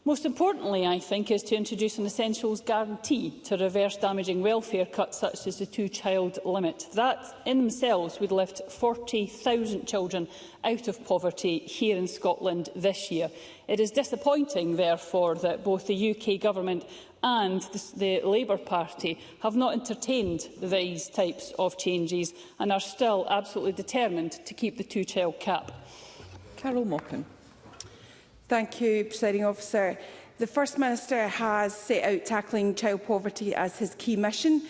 Most importantly, I think, is to introduce an essentials guarantee to reverse damaging welfare cuts such as the two-child limit. That in themselves would lift 40,000 children out of poverty here in Scotland this year. It is disappointing, therefore, that both the UK Government and the Labour Party have not entertained these types of changes and are still absolutely determined to keep the two-child cap. Carol Mockin. Thank you, Presiding Officer. The First Minister has set out tackling child poverty as his key mission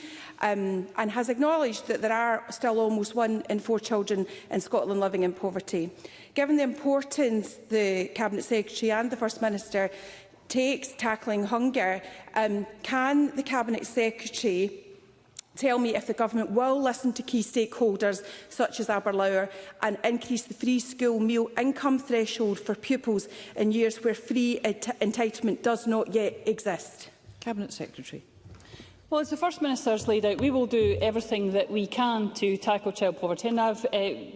and has acknowledged that there are still almost 1 in 4 children in Scotland living in poverty. Given the importance the Cabinet Secretary and the First Minister takes tackling hunger, can the Cabinet Secretary tell me if the Government will listen to key stakeholders such as Aberlour and increase the free school meal income threshold for pupils in years where free entitlement does not yet exist? Cabinet Secretary. Well, as the First Minister has laid out, we will do everything that we can to tackle child poverty, and I've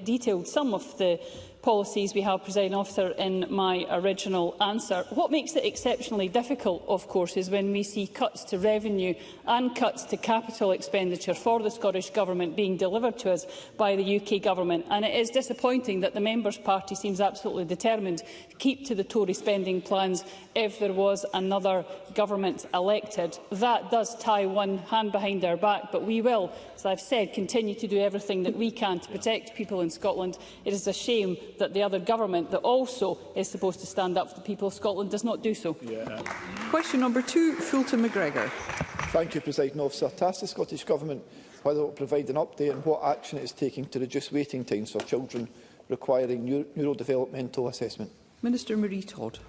detailed some of the policies we have, Presiding Officer, in my original answer. What makes it exceptionally difficult, of course, is when we see cuts to revenue and cuts to capital expenditure for the Scottish Government being delivered to us by the UK Government. And it is disappointing that the Member's Party seems absolutely determined to keep to the Tory spending plans if there was another government elected. That does tie one hand behind our back, but we will, as I've said, continue to do everything that we can to protect people in Scotland. It is a shame that the other government that also is supposed to stand up for the people of Scotland does not do so. Question number 2, Fulton McGregor. Thank you, Presiding Officer. To ask the Scottish Government whether it will provide an update on what action it is taking to reduce waiting times for children requiring neurodevelopmental assessment. Minister Marie Todd.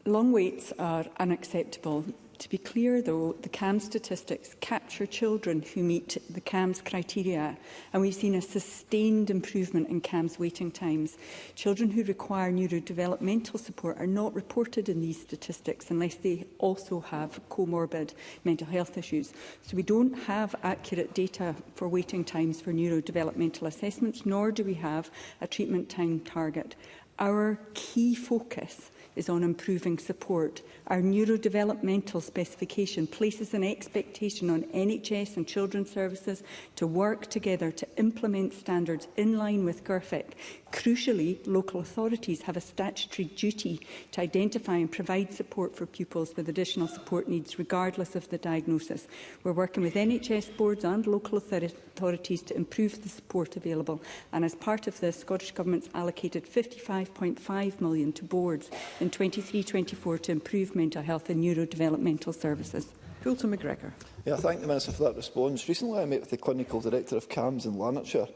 Long waits are unacceptable. To be clear, though, the CAMS statistics capture children who meet the CAMS criteria, and we've seen a sustained improvement in CAMS waiting times. Children who require neurodevelopmental support are not reported in these statistics unless they also have comorbid mental health issues. So we don't have accurate data for waiting times for neurodevelopmental assessments, nor do we have a treatment time target. Our key focus is on improving support. Our neurodevelopmental specification places an expectation on NHS and children's services to work together to implement standards in line with GIRFIC. Crucially, local authorities have a statutory duty to identify and provide support for pupils with additional support needs, regardless of the diagnosis. We're working with NHS boards and local authorities to improve the support available, and as part of this, Scottish Government's allocated £55.5 million to boards in 23-24 to improve mental health and neurodevelopmental services. Fulton McGregor. I thank the Minister for that response. Recently I met with the Clinical Director of CAMS in Lanarkshire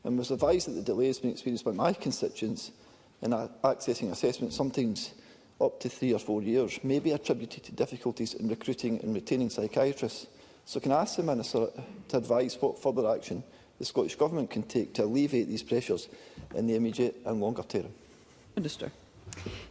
and was advised that the delay has been experienced by my constituents in accessing assessment, sometimes up to 3 or 4 years, may be attributed to difficulties in recruiting and retaining psychiatrists. So can I ask the Minister to advise what further action the Scottish Government can take to alleviate these pressures in the immediate and longer term? Minister.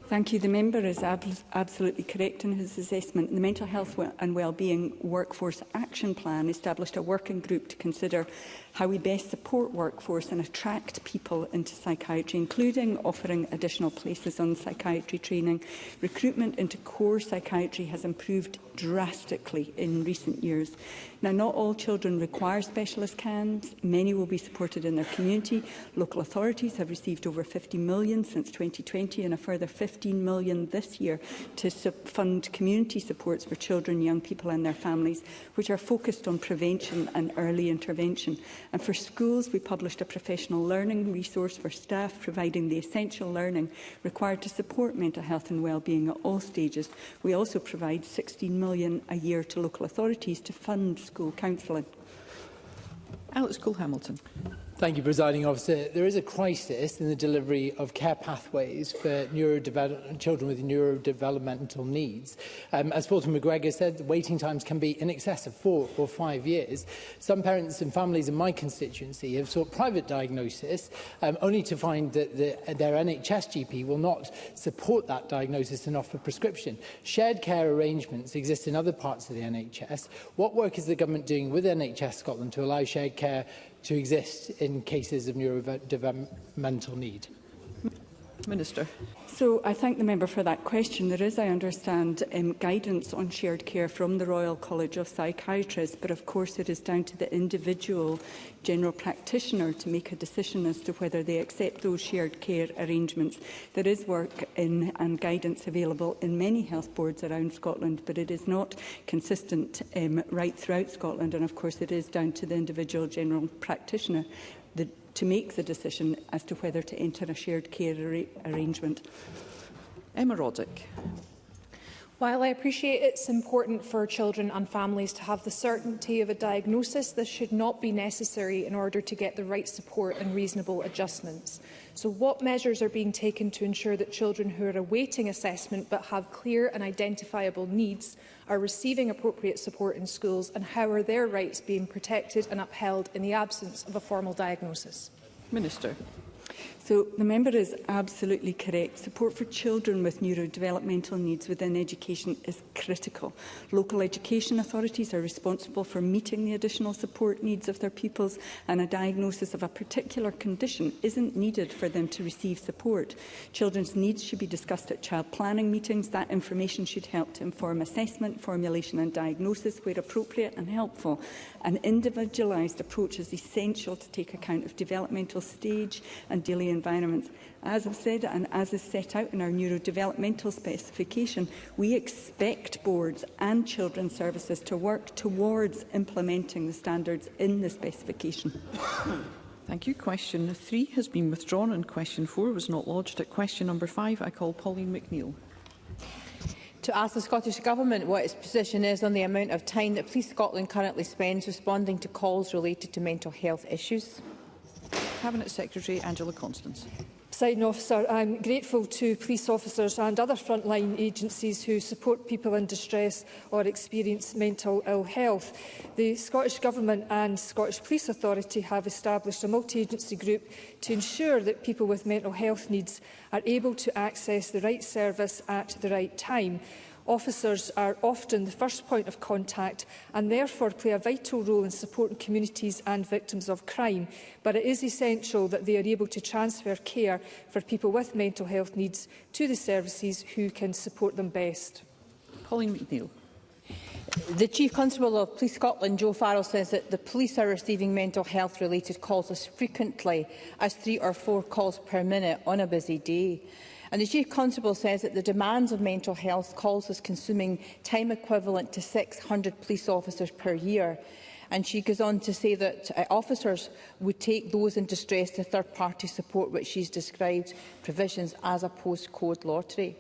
Thank you. The member is absolutely correct in his assessment. The Mental Health and Wellbeing Workforce Action Plan established a working group to consider how we best support workforce and attract people into psychiatry, including offering additional places on psychiatry training. Recruitment into core psychiatry has improved drastically in recent years. Now, not all children require specialist CAMS. Many will be supported in their community. Local authorities have received over £50 million since 2020 and a further £15 million this year to fund community supports for children, young people and their families, which are focused on prevention and early intervention. And for schools, we published a professional learning resource for staff, providing the essential learning required to support mental health and wellbeing at all stages. We also provide £16 million a year to local authorities to fund school counselling. Alex Cole-Hamilton. Thank you, Presiding Officer. There is a crisis in the delivery of care pathways for children with neurodevelopmental needs. As Fulton McGregor said, the waiting times can be in excess of 4 or 5 years. Some parents and families in my constituency have sought private diagnosis only to find that their NHS GP will not support that diagnosis and offer prescription. Shared care arrangements exist in other parts of the NHS. What work is the Government doing with NHS Scotland to allow shared care to exist in cases of neurodevelopmental need? Minister. So I thank the member for that question. There is, I understand, guidance on shared care from the Royal College of Psychiatrists, but of course it is down to the individual general practitioner to make a decision as to whether they accept those shared care arrangements. There is work in and guidance available in many health boards around Scotland, but it is not consistent right throughout Scotland, and of course it is down to the individual general practitioner to make the decision as to whether to enter a shared care arrangement. Emma Roddick. While I appreciate it's important for children and families to have the certainty of a diagnosis, this should not be necessary in order to get the right support and reasonable adjustments. So what measures are being taken to ensure that children who are awaiting assessment but have clear and identifiable needs are receiving appropriate support in schools, and how are their rights being protected and upheld in the absence of a formal diagnosis? Minister. So the member is absolutely correct. Support for children with neurodevelopmental needs within education is critical. Local education authorities are responsible for meeting the additional support needs of their pupils, and a diagnosis of a particular condition isn't needed for them to receive support. Children's needs should be discussed at child planning meetings. That information should help to inform assessment, formulation and diagnosis where appropriate and helpful. An individualised approach is essential to take account of developmental stage and daily environments. As I've said, and as is set out in our neurodevelopmental specification, we expect boards and children's services to work towards implementing the standards in the specification. Thank you. Question 3 has been withdrawn and question 4 was not lodged. At question number 5, I call Pauline McNeill. To ask the Scottish Government what its position is on the amount of time that Police Scotland currently spends responding to calls related to mental health issues. Cabinet Secretary Angela Constance. Presiding Officer, I am grateful to police officers and other frontline agencies who support people in distress or experience mental ill health. The Scottish Government and Scottish Police Authority have established a multi-agency group to ensure that people with mental health needs are able to access the right service at the right time. Officers are often the first point of contact and therefore play a vital role in supporting communities and victims of crime. But it is essential that they are able to transfer care for people with mental health needs to the services who can support them best. Pauline McNeill. The Chief Constable of Police Scotland, Joe Farrell, says that the police are receiving mental health related calls as frequently as 3 or 4 calls per minute on a busy day. And the Chief Constable says that the demands of mental health calls is consuming time equivalent to 600 police officers per year. And she goes on to say that officers would take those in distress to third-party support, which she's described provisions as a postcode lottery.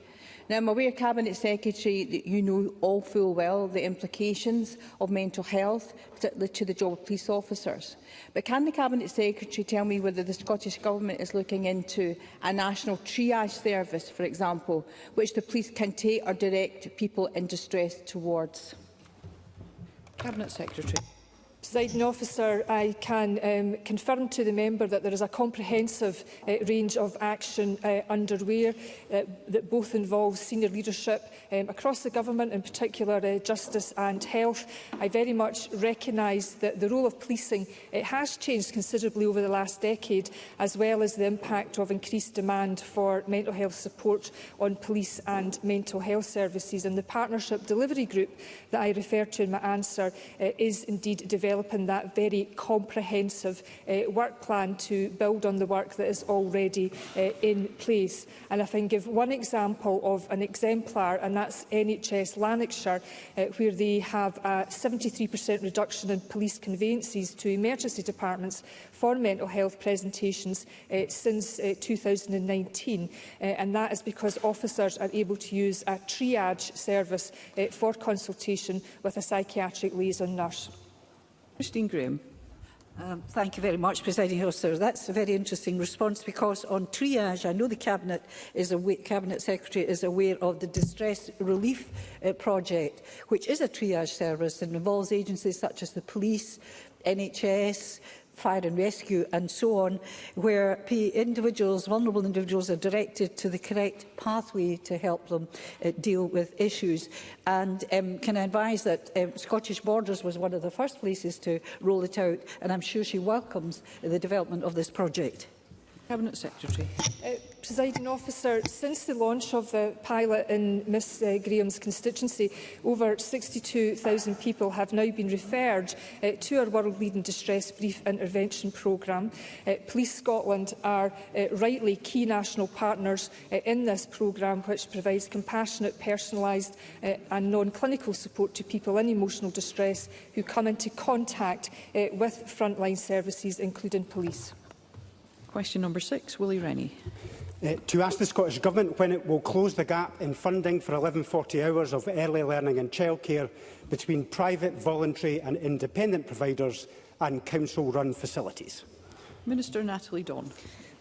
Now, I'm aware, Cabinet Secretary, that you know all full well the implications of mental health, particularly to the job of police officers. But can the Cabinet Secretary tell me whether the Scottish Government is looking into a national triage service, for example, which the police can take or direct people in distress towards? Cabinet Secretary. Presiding Officer, I can confirm to the member that there is a comprehensive range of action underway that both involves senior leadership across the government, in particular justice and health. I very much recognise that the role of policing has changed considerably over the last decade, as well as the impact of increased demand for mental health support on police and mental health services. And the partnership delivery group that I referred to in my answer is indeed developing that very comprehensive work plan to build on the work that is already in place. And if I can give one example of an exemplar, and that's NHS Lanarkshire, where they have a 73% reduction in police conveyances to emergency departments for mental health presentations since 2019. And that is because officers are able to use a triage service for consultation with a psychiatric liaison nurse. Christine Graham. Thank you very much, Presiding Officer. That's a very interesting response, because on triage, I know the Cabinet Secretary is aware of the Distress Relief Project, which is a triage service and involves agencies such as the police, NHS, fire and rescue and so on, where vulnerable individuals are directed to the correct pathway to help them deal with issues. And can I advise that Scottish Borders was one of the first places to roll it out, and I'm sure she welcomes the development of this project. Cabinet Secretary. Presiding Officer, since the launch of the pilot in Ms Graham's constituency, over 62,000 people have now been referred to our world-leading distress brief intervention programme. Police Scotland are rightly key national partners in this programme, which provides compassionate, personalised and non-clinical support to people in emotional distress who come into contact with frontline services, including police. Question number 6, Willie Rennie. To ask the Scottish Government when it will close the gap in funding for 1140 hours of early learning and childcare between private, voluntary and independent providers and council-run facilities. Minister Natalie Dawn.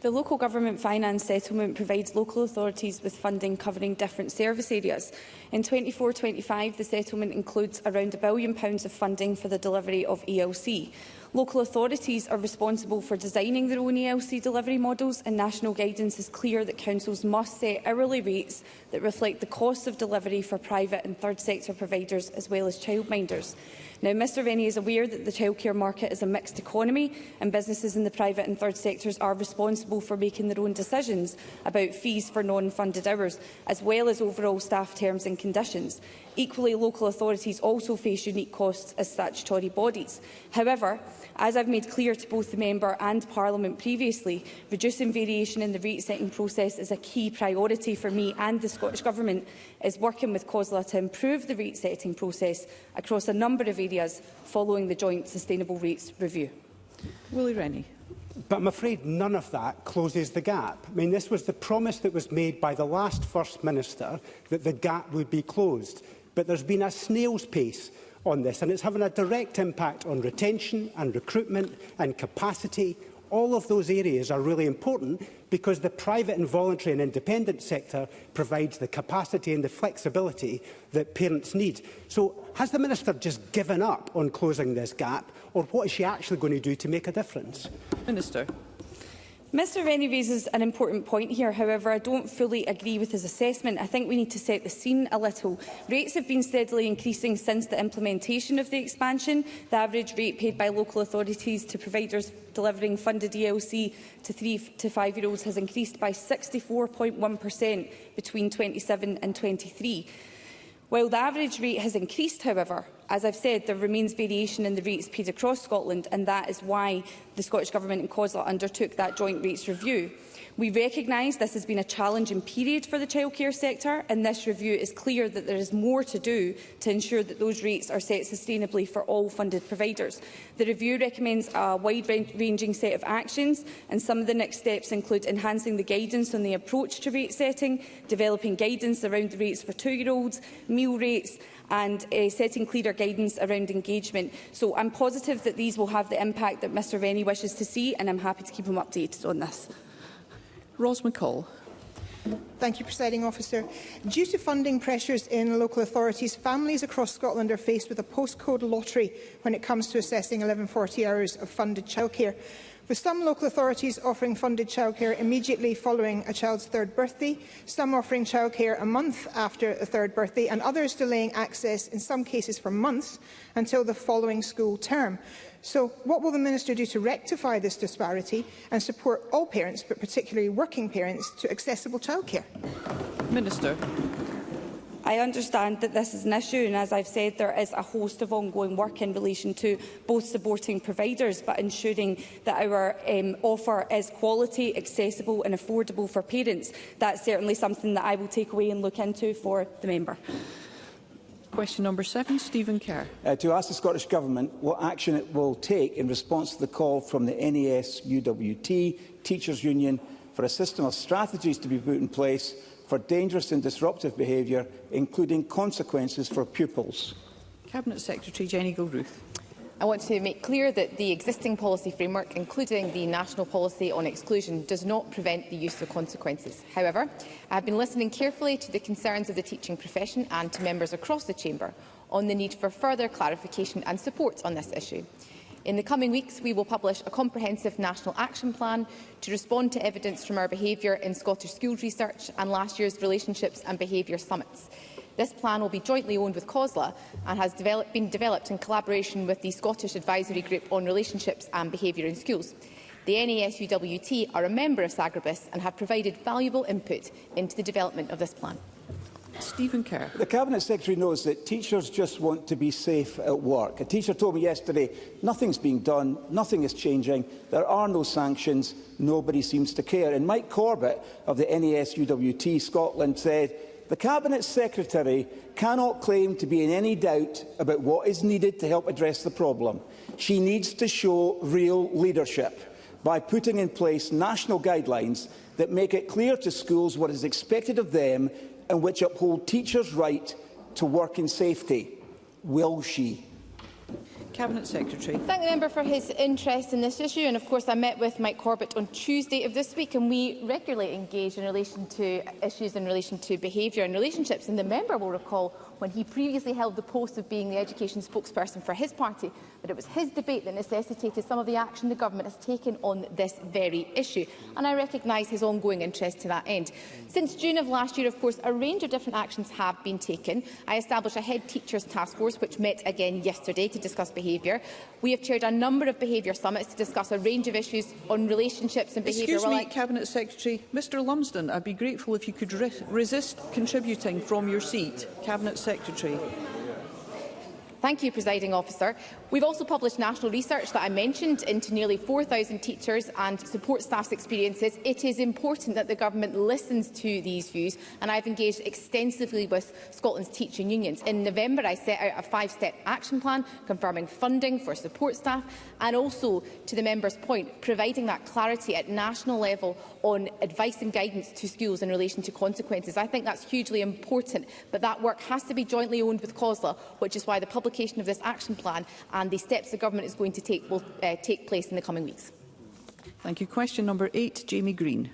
The local government finance settlement provides local authorities with funding covering different service areas. In 24-25, the settlement includes around £1 billion of funding for the delivery of ELC. Local authorities are responsible for designing their own ELC delivery models, and national guidance is clear that councils must set hourly rates that reflect the costs of delivery for private and third sector providers as well as childminders. Now, Mr Rennie is aware that the childcare market is a mixed economy and businesses in the private and third sectors are responsible for making their own decisions about fees for non-funded hours, as well as overall staff terms and conditions. Equally, local authorities also face unique costs as statutory bodies. However, as I've made clear to both the member and Parliament previously, reducing variation in the rate-setting process is a key priority for me, and the Scottish Government is working with COSLA to improve the rate-setting process across a number of areas following the joint Sustainable Rates Review. Willie Rennie. But I'm afraid none of that closes the gap. I mean, this was the promise that was made by the last First Minister, that the gap would be closed. But there's been a snail's pace on this, and it's having a direct impact on retention and recruitment and capacity. All of those areas are really important because the private and voluntary and independent sector provides the capacity and the flexibility that parents need. So has the Minister just given up on closing this gap, or what is she actually going to do to make a difference? Minister. Mr Rennie raises an important point here. However, I don't fully agree with his assessment. I think we need to set the scene a little. Rates have been steadily increasing since the implementation of the expansion. The average rate paid by local authorities to providers delivering funded ELC to 3- to 5-year-olds has increased by 64.1% between 27 and 23. While the average rate has increased, however, as I've said, there remains variation in the rates paid across Scotland, and that is why the Scottish Government and COSLA undertook that joint rates review. We recognise this has been a challenging period for the childcare sector, and this review is clear that there is more to do to ensure that those rates are set sustainably for all funded providers. The review recommends a wide-ranging set of actions, and some of the next steps include enhancing the guidance on the approach to rate setting, developing guidance around the rates for 2-year-olds, meal rates, and setting clearer guidance around engagement. So I'm positive that these will have the impact that Mr Rennie wishes to see, and I'm happy to keep him updated on this. Ros McCall. Thank you, Presiding Officer. Due to funding pressures in local authorities, families across Scotland are faced with a postcode lottery when it comes to assessing 1140 hours of funded childcare. With some local authorities offering funded childcare immediately following a child's 3rd birthday, some offering childcare a month after a 3rd birthday, and others delaying access, in some cases for months, until the following school term. So, what will the Minister do to rectify this disparity and support all parents, but particularly working parents, to accessible childcare? Minister. I understand that this is an issue, and as I've said, there is a host of ongoing work in relation to both supporting providers but ensuring that our offer is quality, accessible and affordable for parents. That's certainly something that I will take away and look into for the member. Question number 7, Stephen Kerr. To ask the Scottish Government what action it will take in response to the call from the NAS UWT Teachers Union for a system of strategies to be put in place for dangerous and disruptive behaviour, including consequences for pupils. Cabinet Secretary Jenny Gilruth. I want to make clear that the existing policy framework, including the National Policy on Exclusion, does not prevent the use of consequences. However, I have been listening carefully to the concerns of the teaching profession and to members across the Chamber on the need for further clarification and support on this issue. In the coming weeks, we will publish a comprehensive national action plan to respond to evidence from our behaviour in Scottish schools research and last year's Relationships and Behaviour Summits. This plan will be jointly owned with COSLA and has been developed in collaboration with the Scottish Advisory Group on Relationships and Behaviour in Schools. The NASUWT are a member of Sagrabus and have provided valuable input into the development of this plan. Stephen Kerr. The Cabinet Secretary knows that teachers just want to be safe at work. A teacher told me yesterday, nothing's being done, nothing is changing, there are no sanctions, nobody seems to care. And Mike Corbett of the NASUWT Scotland said, the Cabinet Secretary cannot claim to be in any doubt about what is needed to help address the problem. She needs to show real leadership by putting in place national guidelines that make it clear to schools what is expected of them and which uphold teachers' right to work in safety. Will she? Cabinet Secretary. Thank the member for his interest in this issue, and of course I met with Mike Corbett on Tuesday of this week, and we regularly engage in relation to issues in relation to behaviour and relationships, and the member will recall when he previously held the post of being the education spokesperson for his party, that it was his debate that necessitated some of the action the government has taken on this very issue, and I recognise his ongoing interest to that end. Since June of last year, of course, a range of different actions have been taken. I established a head teachers task force which met again yesterday to discuss behaviour. We have chaired a number of behaviour summits to discuss a range of issues on relationships and behaviour. Excuse me, Cabinet Secretary. Mr Lumsden, I'd be grateful if you could resist contributing from your seat. Cabinet Secretary. Thank you, Presiding Officer. We've also published national research that I mentioned into nearly 4,000 teachers and support staff's experiences. It is important that the Government listens to these views, and I've engaged extensively with Scotland's teaching unions. In November, I set out a 5-step action plan confirming funding for support staff and also, to the member's point, providing that clarity at national level on advice and guidance to schools in relation to consequences. I think that's hugely important, but that work has to be jointly owned with COSLA, which is why the publication of this action plan and the steps the Government is going to take will take place in the coming weeks. Thank you. Question number 8, Jamie Green.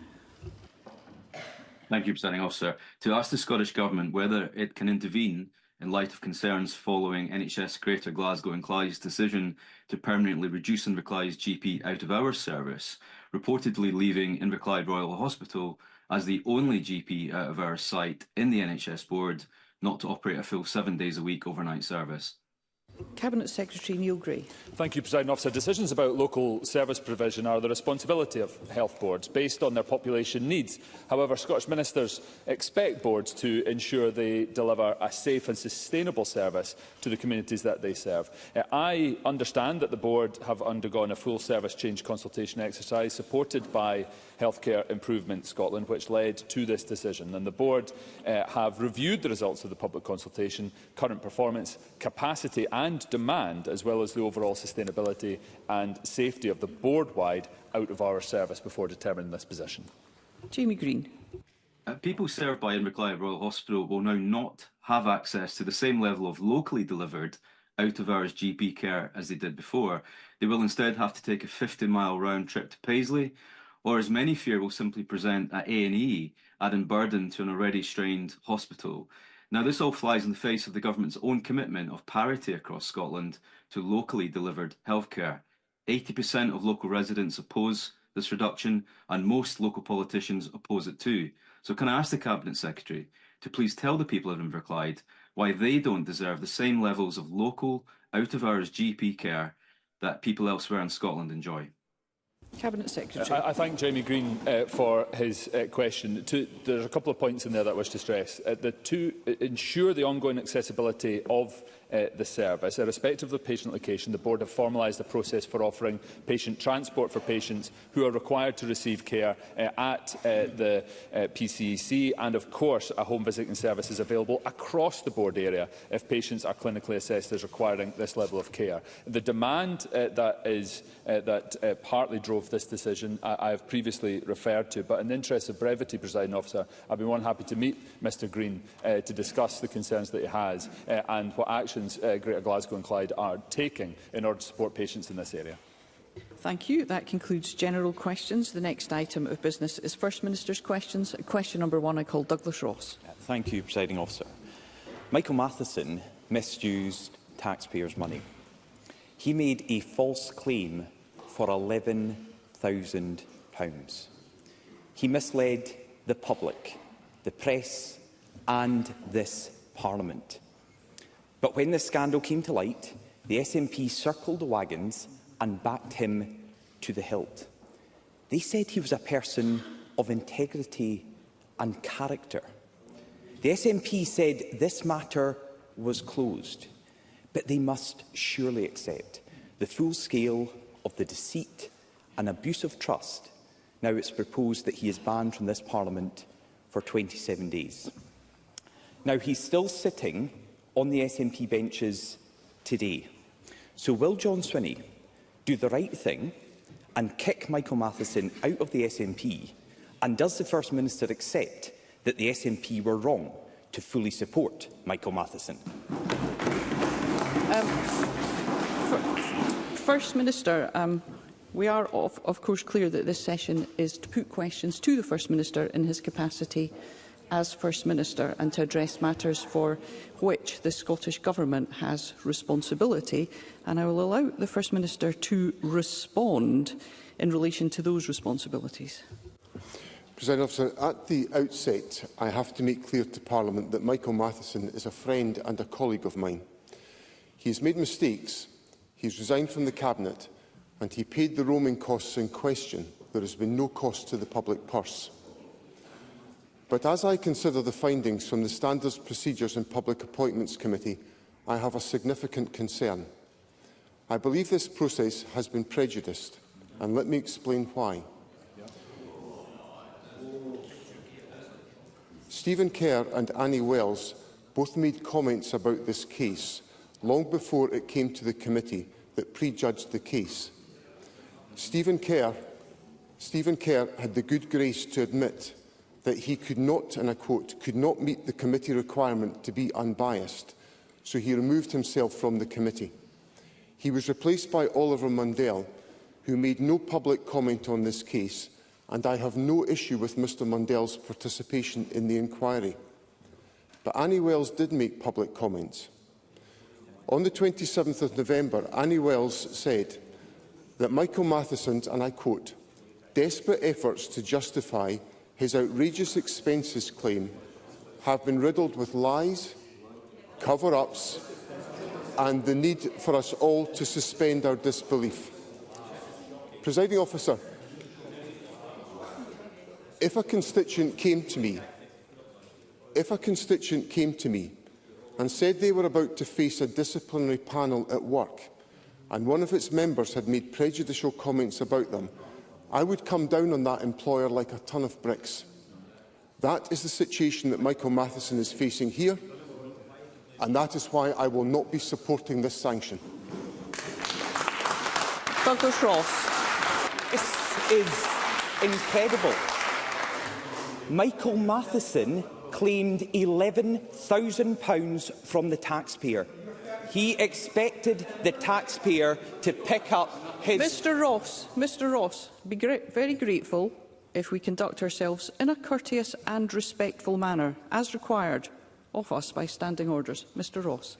Thank you, Presiding Officer. To ask the Scottish Government whether it can intervene in light of concerns following NHS Greater Glasgow and Clyde's decision to permanently reduce Inverclyde's GP out-of-hours service, reportedly leaving Inverclyde Royal Hospital as the only GP out-of-hours site in the NHS board not to operate a full 7 days a week overnight service. Cabinet Secretary Neil Gray. Thank you, Presiding Officer. Decisions about local service provision are the responsibility of health boards based on their population needs. However, Scottish ministers expect boards to ensure they deliver a safe and sustainable service to the communities that they serve. I understand that the board have undergone a full service change consultation exercise supported by Healthcare Improvement Scotland, which led to this decision. And the board have reviewed the results of the public consultation, current performance, capacity and demand, as well as the overall sustainability and safety of the board-wide out-of-hours service before determining this position. Jamie Green. People served by Inverclyde Royal Hospital will now not have access to the same level of locally delivered out-of-hours GP care as they did before. They will instead have to take a 50-mile round trip to Paisley, or as many fear will simply present at A&E, adding burden to an already strained hospital. Now, this all flies in the face of the Government's own commitment of parity across Scotland to locally delivered healthcare. 80% of local residents oppose this reduction, and most local politicians oppose it too. So can I ask the Cabinet Secretary to please tell the people of Inverclyde why they don't deserve the same levels of local, out-of-hours GP care that people elsewhere in Scotland enjoy? Cabinet Secretary. I thank Jamie Green for his question. There's a couple of points in there that I wish to stress. To ensure the ongoing accessibility of the service, irrespective of the patient location, the board have formalised a process for offering patient transport for patients who are required to receive care at the PCEC, and of course a home visiting service is available across the board area if patients are clinically assessed as requiring this level of care. The demand that partly drove this decision I have previously referred to, but in the interest of brevity, Presiding Officer, I'd be more than happy to meet Mr Green to discuss the concerns that he has and what actions Greater Glasgow and Clyde are taking in order to support patients in this area. Thank you. That concludes general questions. The next item of business is First Minister's questions. Question number 1, I call Douglas Ross. Thank you, Presiding Officer. Michael Matheson misused taxpayers' money. He made a false claim for £11,000. He misled the public, the press and this Parliament. But when this scandal came to light, the SNP circled the wagons and backed him to the hilt. They said he was a person of integrity and character. The SNP said this matter was closed, but they must surely accept the full scale of the deceit and abuse of trust. Now it's proposed that he is banned from this Parliament for 27 days. Now he's still sitting on the SNP benches today. So will John Swinney do the right thing and kick Michael Matheson out of the SNP? And does the First Minister accept that the SNP were wrong to fully support Michael Matheson? First Minister, we are of course clear that this session is to put questions to the First Minister in his capacity as First Minister and to address matters for which the Scottish Government has responsibility, and I will allow the First Minister to respond in relation to those responsibilities. President Officer, at the outset, I have to make clear to Parliament that Michael Matheson is a friend and a colleague of mine. He has made mistakes, he has resigned from the Cabinet, and he paid the roaming costs in question. There has been no cost to the public purse. But as I consider the findings from the Standards, Procedures and Public Appointments Committee, I have a significant concern. I believe this process has been prejudiced, and let me explain why. Stephen Kerr and Annie Wells both made comments about this case long before it came to the committee that prejudged the case. Stephen Kerr had the good grace to admit that he could not, and I quote, could not meet the committee requirement to be unbiased, so he removed himself from the committee. He was replaced by Oliver Mundell, who made no public comment on this case, and I have no issue with Mr Mundell's participation in the inquiry. But Annie Wells did make public comments. On the 27th of November, Annie Wells said that Michael Matheson's, and I quote, desperate efforts to justify his outrageous expenses claim have been riddled with lies, cover-ups and the need for us all to suspend our disbelief. Presiding Officer, if a constituent came to me and said they were about to face a disciplinary panel at work and one of its members had made prejudicial comments about them, I would come down on that employer like a ton of bricks. That is the situation that Michael Matheson is facing here, and that is why I will not be supporting this sanction. Douglas Ross. This is incredible. Michael Matheson claimed £11,000 from the taxpayer. He expected the taxpayer to pick up his... Mr Ross, be very grateful if we conduct ourselves in a courteous and respectful manner, as required of us by standing orders. Mr Ross.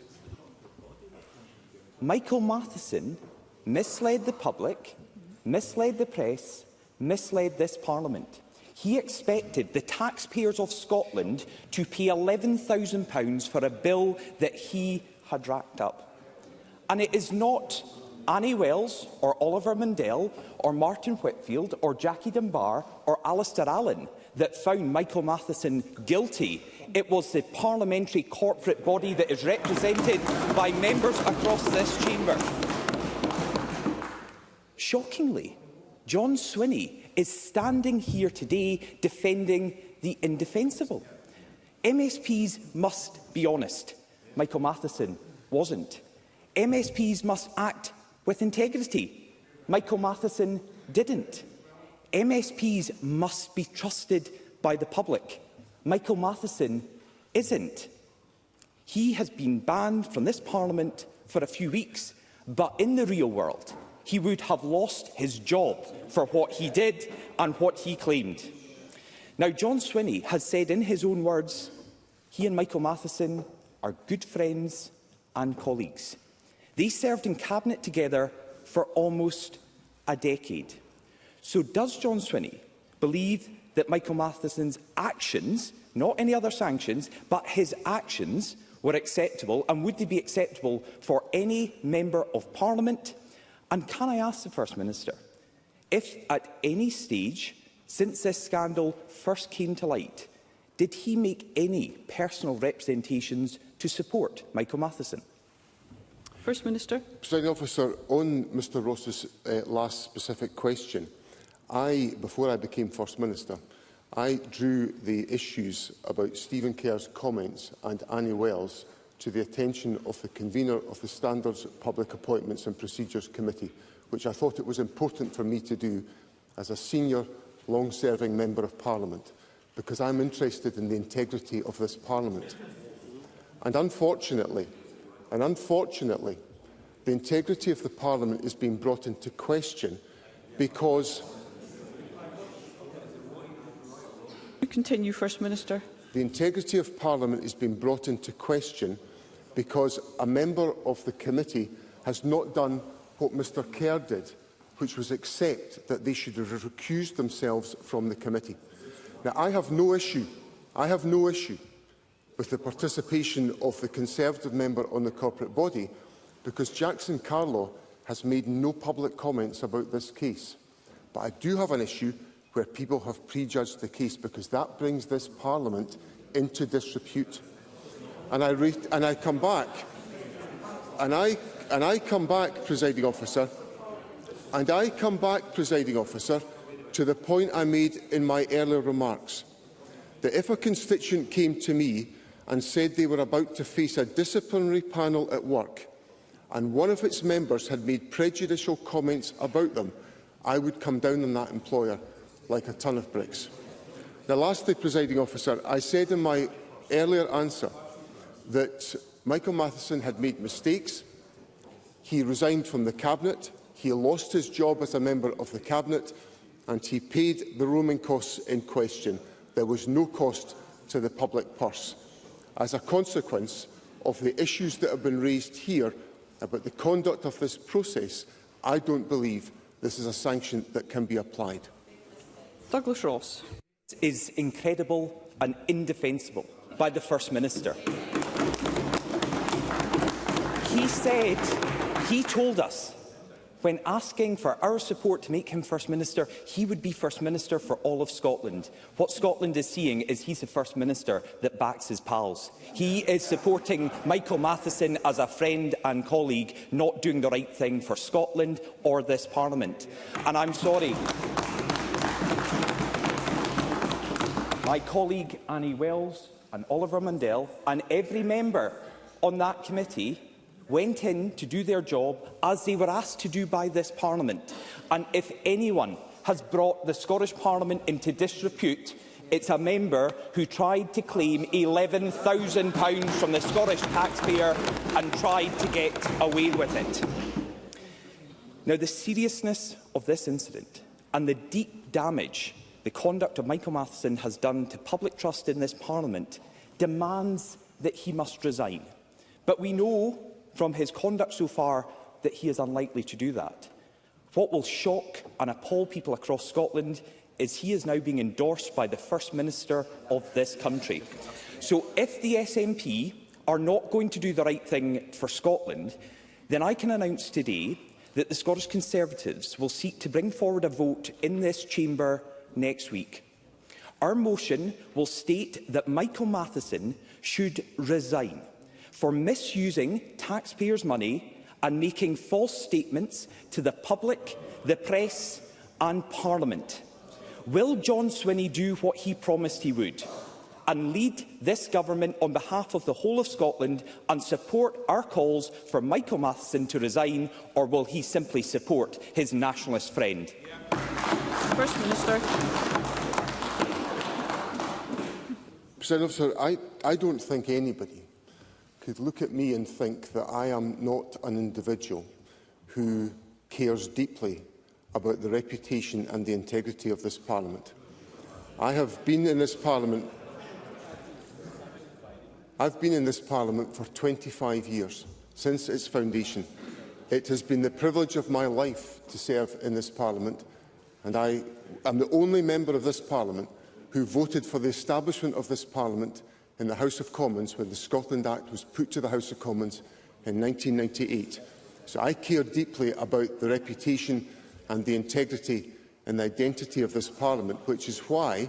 Michael Matheson misled the public, misled the press, misled this Parliament. He expected the taxpayers of Scotland to pay £11,000 for a bill that he had racked up. And it is not Annie Wells or Oliver Mundell or Martin Whitfield or Jackie Dunbar or Alistair Allen that found Michael Matheson guilty. It was the parliamentary corporate body that is represented by members across this chamber. Shockingly, John Swinney is standing here today defending the indefensible. MSPs must be honest. Michael Matheson wasn't. MSPs must act with integrity. Michael Matheson didn't. MSPs must be trusted by the public. Michael Matheson isn't. He has been banned from this Parliament for a few weeks, but in the real world, he would have lost his job for what he did and what he claimed. Now, John Swinney has said in his own words, he and Michael Matheson are good friends and colleagues. They served in Cabinet together for almost a decade. So does John Swinney believe that Michael Matheson's actions, not any other sanctions, but his actions were acceptable, and would they be acceptable for any Member of Parliament? And can I ask the First Minister, if at any stage since this scandal first came to light, did he make any personal representations to support Michael Matheson? First Minister. Presiding Officer, on Mr Ross's last specific question, before I became First Minister, I drew the issues about Stephen Kerr's comments and Annie Wells to the attention of the convener of the Standards, Public Appointments and Procedures Committee, which I thought it was important for me to do as a senior, long-serving Member of Parliament, because I'm interested in the integrity of this Parliament. And unfortunately, the integrity of the Parliament is being brought into question because... Continue, First Minister. The integrity of Parliament is being brought into question because a member of the committee has not done what Mr Kerr did, which was accept that they should have recused themselves from the committee. Now, I have no issue with the participation of the Conservative member on the corporate body, because Jackson Carlaw has made no public comments about this case. But I do have an issue where people have prejudged the case, because that brings this Parliament into disrepute. And I come back, Presiding Officer, to the point I made in my earlier remarks, that if a constituent came to me and said they were about to face a disciplinary panel at work, and one of its members had made prejudicial comments about them, I would come down on that employer like a ton of bricks. Now, lastly, Presiding Officer, I said in my earlier answer that Michael Matheson had made mistakes. He resigned from the Cabinet, he lost his job as a member of the Cabinet, and he paid the roaming costs in question. There was no cost to the public purse. As a consequence of the issues that have been raised here about the conduct of this process, I don't believe this is a sanction that can be applied. Douglas Ross. It is incredible and indefensible by the First Minister. He told us, when asking for our support to make him First Minister, he would be First Minister for all of Scotland. What Scotland is seeing is he's the First Minister that backs his pals. He is supporting Michael Matheson as a friend and colleague, not doing the right thing for Scotland or this Parliament. And I'm sorry. My colleague Annie Wells and Oliver Mundell and every member on that committee went in to do their job as they were asked to do by this Parliament. And if anyone has brought the Scottish Parliament into disrepute, it's a member who tried to claim £11,000 from the Scottish taxpayer and tried to get away with it. Now, the seriousness of this incident and the deep damage the conduct of Michael Matheson has done to public trust in this Parliament demands that he must resign. But we know from his conduct so far that he is unlikely to do that. What will shock and appall people across Scotland is he is now being endorsed by the First Minister of this country. So if the SNP are not going to do the right thing for Scotland, then I can announce today that the Scottish Conservatives will seek to bring forward a vote in this chamber next week. Our motion will state that Michael Matheson should resign for misusing taxpayers' money and making false statements to the public, the press and Parliament. Will John Swinney do what he promised he would and lead this government on behalf of the whole of Scotland and support our calls for Michael Matheson to resign, or will he simply support his nationalist friend? First Minister. President Officer, I don't think anybody could look at me and think that I am not an individual who cares deeply about the reputation and the integrity of this Parliament. I have been in this Parliament. I've been in this Parliament for 25 years, since its foundation. It has been the privilege of my life to serve in this Parliament, and I am the only member of this Parliament who voted for the establishment of this Parliament in the House of Commons when the Scotland Act was put to the House of Commons in 1998. So I care deeply about the reputation and the integrity in the identity of this Parliament, which is why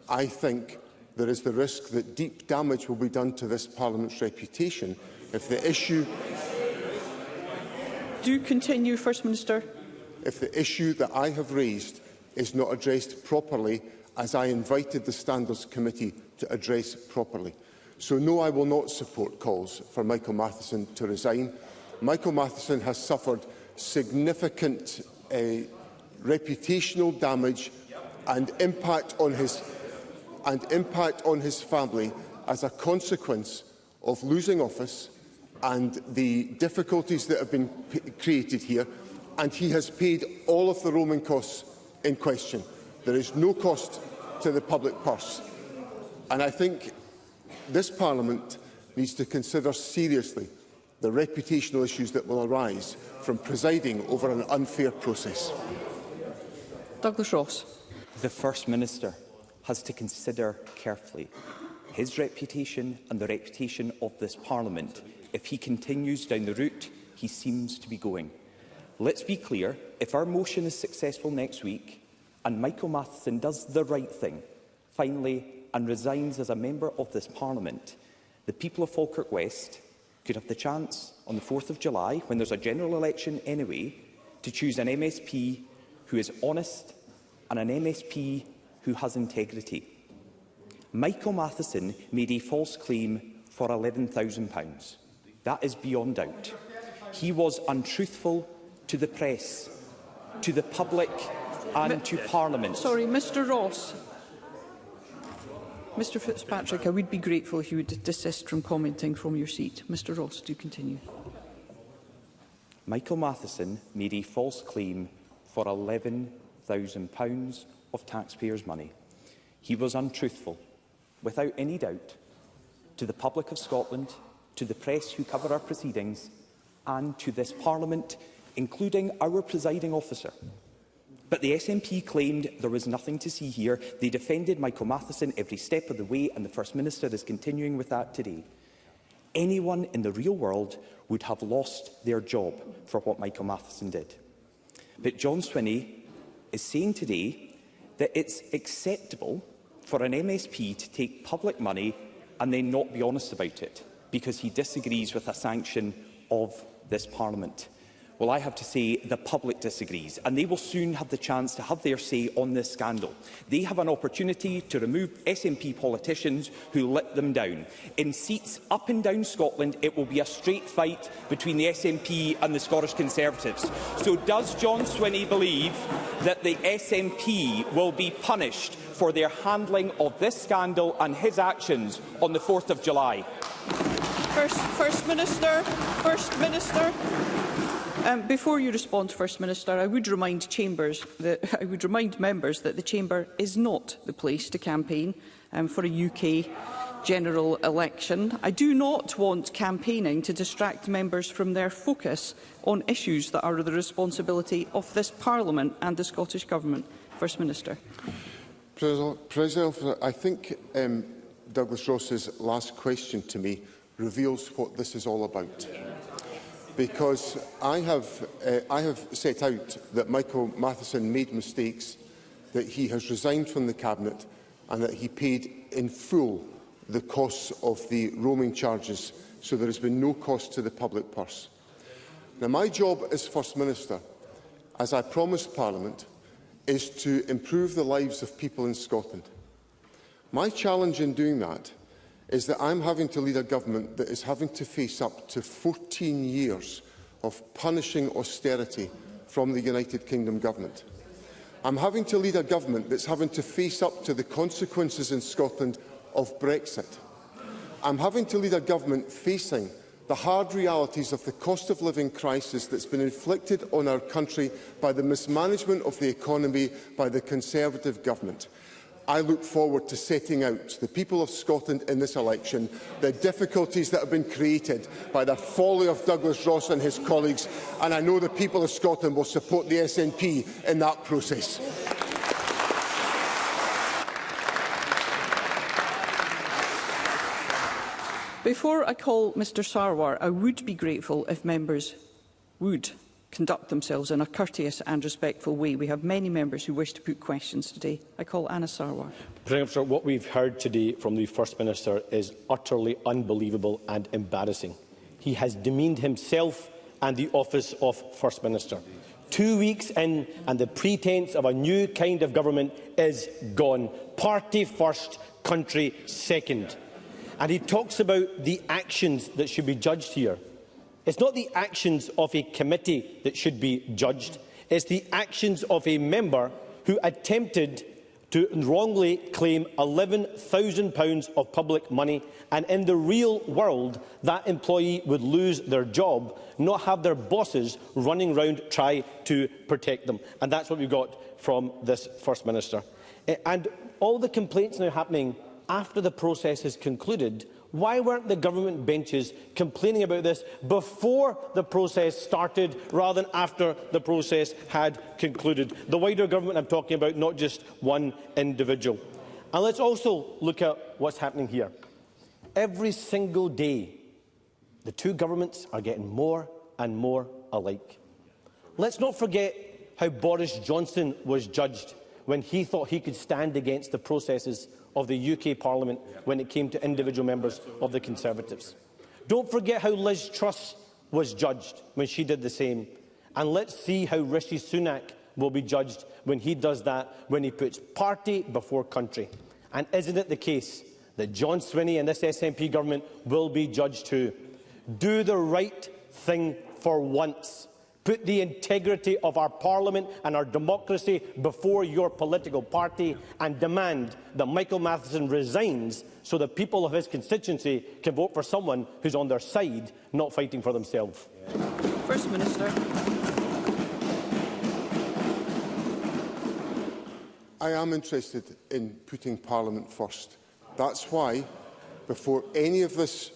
I think there is the risk that deep damage will be done to this Parliament's reputation if the issue... Do continue, First Minister. If the issue that I have raised is not addressed properly, as I invited the Standards Committee to address properly. So no, I will not support calls for Michael Matheson to resign. Michael Matheson has suffered significant reputational damage and impact on his family as a consequence of losing office and the difficulties that have been created here, and he has paid all of the roaming costs in question. There is no cost to the public purse, and I think this Parliament needs to consider seriously the reputational issues that will arise from presiding over an unfair process. Douglas Ross. The First Minister has to consider carefully his reputation and the reputation of this Parliament if he continues down the route he seems to be going. Let's be clear, if our motion is successful next week and Michael Matheson does the right thing, finally, and resigns as a member of this Parliament, the people of Falkirk West could have the chance on the 4th of July, when there's a general election anyway, to choose an MSP who is honest and an MSP who has integrity. Michael Matheson made a false claim for £11,000. That is beyond doubt. He was untruthful to the press, to the public and to Parliament. Sorry, Mr Ross. Mr Fitzpatrick, I would be grateful if you would desist from commenting from your seat. Mr Ross, do continue. Michael Matheson made a false claim for £11,000 of taxpayers' money. He was untruthful, without any doubt, to the public of Scotland, to the press who cover our proceedings, and to this Parliament, including our presiding officer. But the SNP claimed there was nothing to see here. They defended Michael Matheson every step of the way, and the First Minister is continuing with that today. Anyone in the real world would have lost their job for what Michael Matheson did. But John Swinney is saying today that it's acceptable for an MSP to take public money and then not be honest about it, because he disagrees with a sanction of this Parliament. Well, I have to say the public disagrees, and they will soon have the chance to have their say on this scandal. They have an opportunity to remove SNP politicians who let them down. In seats up and down Scotland, it will be a straight fight between the SNP and the Scottish Conservatives. So does John Swinney believe that the SNP will be punished for their handling of this scandal and his actions on the 4th of July? First Minister. Before you respond, First Minister, I would remind members that the Chamber is not the place to campaign for a UK general election. I do not want campaigning to distract members from their focus on issues that are the responsibility of this Parliament and the Scottish Government. First Minister. President, I think Douglas Ross's last question to me reveals what this is all about. Because I have set out that Michael Matheson made mistakes, that he has resigned from the Cabinet and that he paid in full the costs of the roaming charges, so there has been no cost to the public purse. Now, my job as First Minister, as I promised Parliament, is to improve the lives of people in Scotland. My challenge in doing that is that I'm having to lead a government that is having to face up to 14 years of punishing austerity from the United Kingdom government. I'm having to lead a government that's having to face up to the consequences in Scotland of Brexit. I'm having to lead a government facing the hard realities of the cost of living crisis that's been inflicted on our country by the mismanagement of the economy by the Conservative government. I look forward to setting out to the people of Scotland in this election the difficulties that have been created by the folly of Douglas Ross and his colleagues, and I know the people of Scotland will support the SNP in that process. Before I call Mr Sarwar, I would be grateful if members would conduct themselves in a courteous and respectful way. We have many members who wish to put questions today. I call Anna Sarwar. President Officer, what we've heard today from the First Minister is utterly unbelievable and embarrassing. He has demeaned himself and the office of First Minister. 2 weeks in, and the pretence of a new kind of government is gone. Party first, country second. And he talks about the actions that should be judged here. It's not the actions of a committee that should be judged. It's the actions of a member who attempted to wrongly claim £11,000 of public money, and in the real world that employee would lose their job, not have their bosses running round try to protect them. And that's what we've got from this First Minister. And all the complaints now happening after the process is concluded. Why weren't the government benches complaining about this before the process started rather than after the process had concluded? The wider government I'm talking about, not just one individual. And let's also look at what's happening here. Every single day, the two governments are getting more and more alike. Let's not forget how Boris Johnson was judged when he thought he could stand against the processes of the UK Parliament when it came to individual members of the Conservatives. Don't forget how Liz Truss was judged when she did the same. And let's see how Rishi Sunak will be judged when he does that, when he puts party before country. And isn't it the case that John Swinney and this SNP government will be judged too? Do the right thing for once. Put the integrity of our Parliament and our democracy before your political party and demand that Michael Matheson resigns so the people of his constituency can vote for someone who's on their side, not fighting for themselves. First Minister. I am interested in putting Parliament first. That's why, before any of this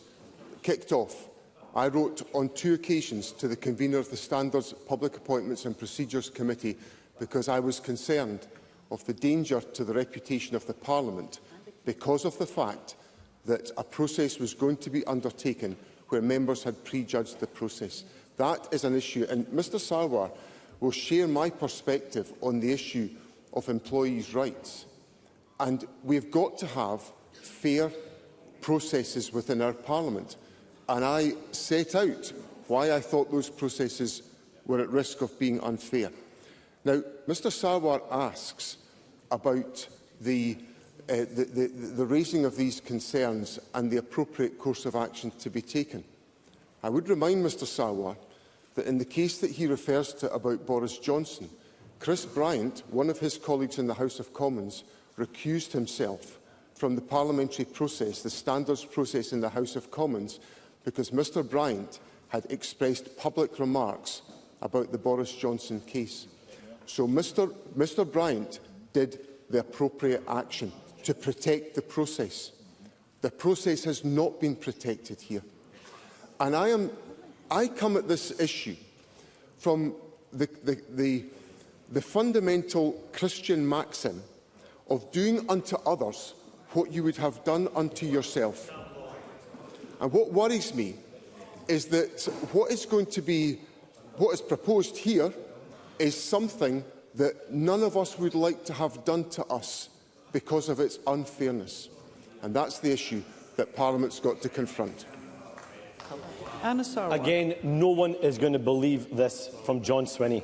kicked off, I wrote on 2 occasions to the convener of the Standards, Public Appointments and Procedures Committee because I was concerned of the danger to the reputation of the Parliament because of the fact that a process was going to be undertaken where members had prejudged the process. That is an issue, and Mr Sarwar will share my perspective on the issue of employees' rights. And we've got to have fair processes within our Parliament. And I set out why I thought those processes were at risk of being unfair. Now, Mr Sarwar asks about the raising of these concerns and the appropriate course of action to be taken. I would remind Mr Sarwar that in the case that he refers to about Boris Johnson, Chris Bryant, one of his colleagues in the House of Commons, recused himself from the parliamentary process, the standards process in the House of Commons, because Mr Bryant had expressed public remarks about the Boris Johnson case. So Mr Bryant did the appropriate action to protect the process. The process has not been protected here. And I come at this issue from the fundamental Christian maxim of doing unto others what you would have done unto yourself. And what worries me is that what is proposed here is something that none of us would like to have done to us because of its unfairness. And that's the issue that Parliament's got to confront. Again, no one is going to believe this from John Swinney.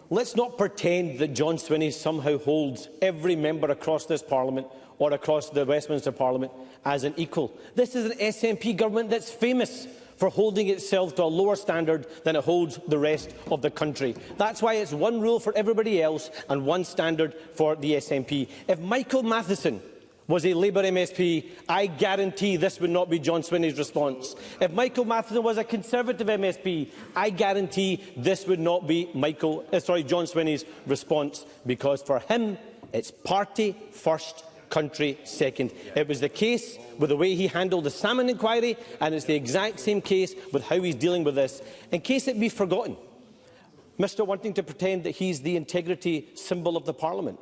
Let's not pretend that John Swinney somehow holds every member across this Parliament or across the Westminster Parliament as an equal. This is an SNP government that's famous for holding itself to a lower standard than it holds the rest of the country. That's why it's one rule for everybody else and one standard for the SNP. If Michael Matheson was a Labour MSP, I guarantee this would not be John Swinney's response. If Michael Matheson was a Conservative MSP, I guarantee this would not be John Swinney's response, because for him, it's party first, country second. It was the case with the way he handled the salmon inquiry, and it's the exact same case with how he's dealing with this. In case it be forgotten, Mr wanting to pretend that he's the integrity symbol of the Parliament.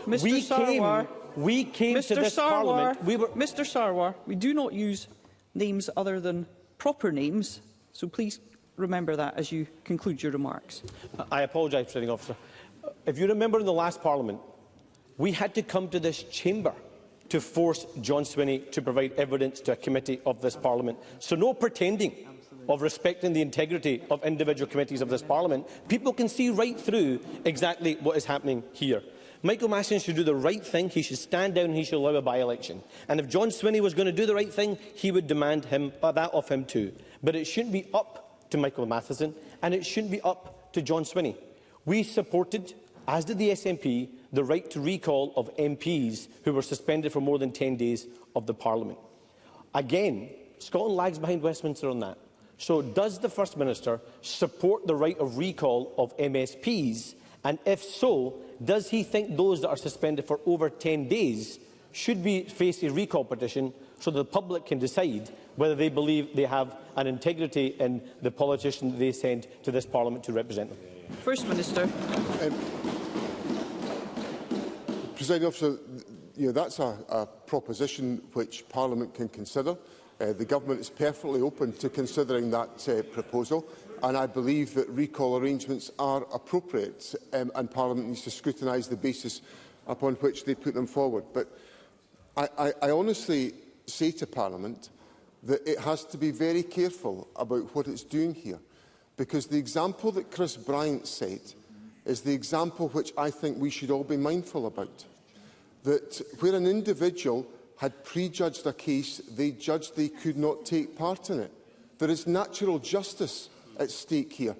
We came to this Parliament. Mr Sarwar, we do not use names other than proper names, so please remember that as you conclude your remarks. I apologise, Presiding Officer. If you remember in the last Parliament, we had to come to this chamber to force John Swinney to provide evidence to a committee of this Parliament. So no pretending of respecting the integrity of individual committees of this Parliament. People can see right through exactly what is happening here. Michael Massey should do the right thing. He should stand down and he should allow a by-election. And if John Swinney was going to do the right thing, he would demand that of him too. But it shouldn't be up to Michael Matheson and it shouldn't be up to John Swinney. We supported, as did the SNP, the right to recall of MPs who were suspended for more than 10 days of the Parliament. Again, Scotland lags behind Westminster on that. So does the First Minister support the right of recall of MSPs? And if so, does he think those that are suspended for over 10 days should face a recall petition so that the public can decide whether they believe they have an integrity in the politician that they send to this Parliament to represent them? First Minister. Presiding Officer, that's a proposition which Parliament can consider. The Government is perfectly open to considering that proposal, and I believe that recall arrangements are appropriate, and Parliament needs to scrutinise the basis upon which they put them forward. But I honestly say to Parliament that it has to be very careful about what it's doing here, because the example that Chris Bryant said is the example which I think we should all be mindful about. That where an individual had prejudged a case, they judged they could not take part in it. There is natural justice at stake here.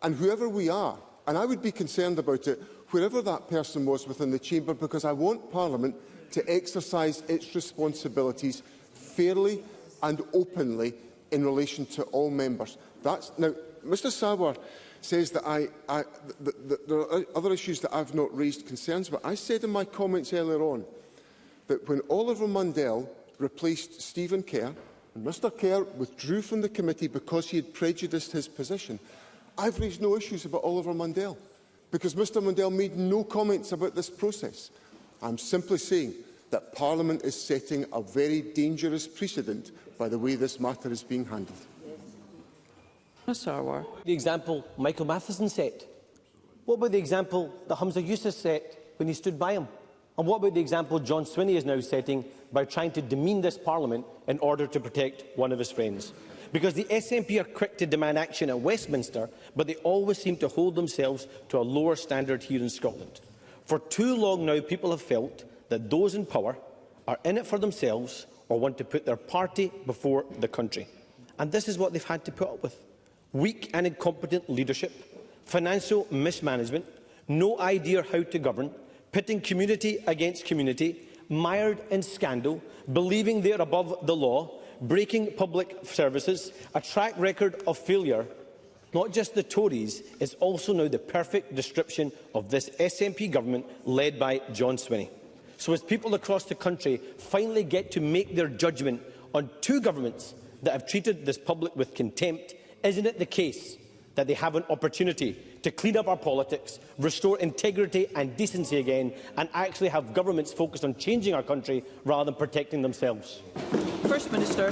And whoever we are, and I would be concerned about it, wherever that person was within the chamber, because I want Parliament to exercise its responsibilities fairly and openly in relation to all members. Now, Mr Sawar says that that there are other issues that I've not raised concerns about. I said in my comments earlier on that when Oliver Mundell replaced Stephen Kerr, and Mr Kerr withdrew from the committee because he had prejudiced his position, I've raised no issues about Oliver Mundell, because Mr Mundell made no comments about this process. I'm simply saying that Parliament is setting a very dangerous precedent by the way this matter is being handled. The example Michael Matheson set. What about the example that Hamza Yusuf set when he stood by him? And what about the example John Swinney is now setting by trying to demean this Parliament in order to protect one of his friends? Because the SNP are quick to demand action at Westminster, but they always seem to hold themselves to a lower standard here in Scotland. For too long now, people have felt that those in power are in it for themselves or want to put their party before the country. And this is what they've had to put up with. Weak and incompetent leadership, financial mismanagement, no idea how to govern, pitting community against community, mired in scandal, believing they are above the law, breaking public services, a track record of failure. Not just the Tories, is also now the perfect description of this SNP government led by John Swinney. So as people across the country finally get to make their judgment on two governments that have treated this public with contempt, isn't it the case that they have an opportunity to clean up our politics, restore integrity and decency again, and actually have governments focused on changing our country rather than protecting themselves? First Minister.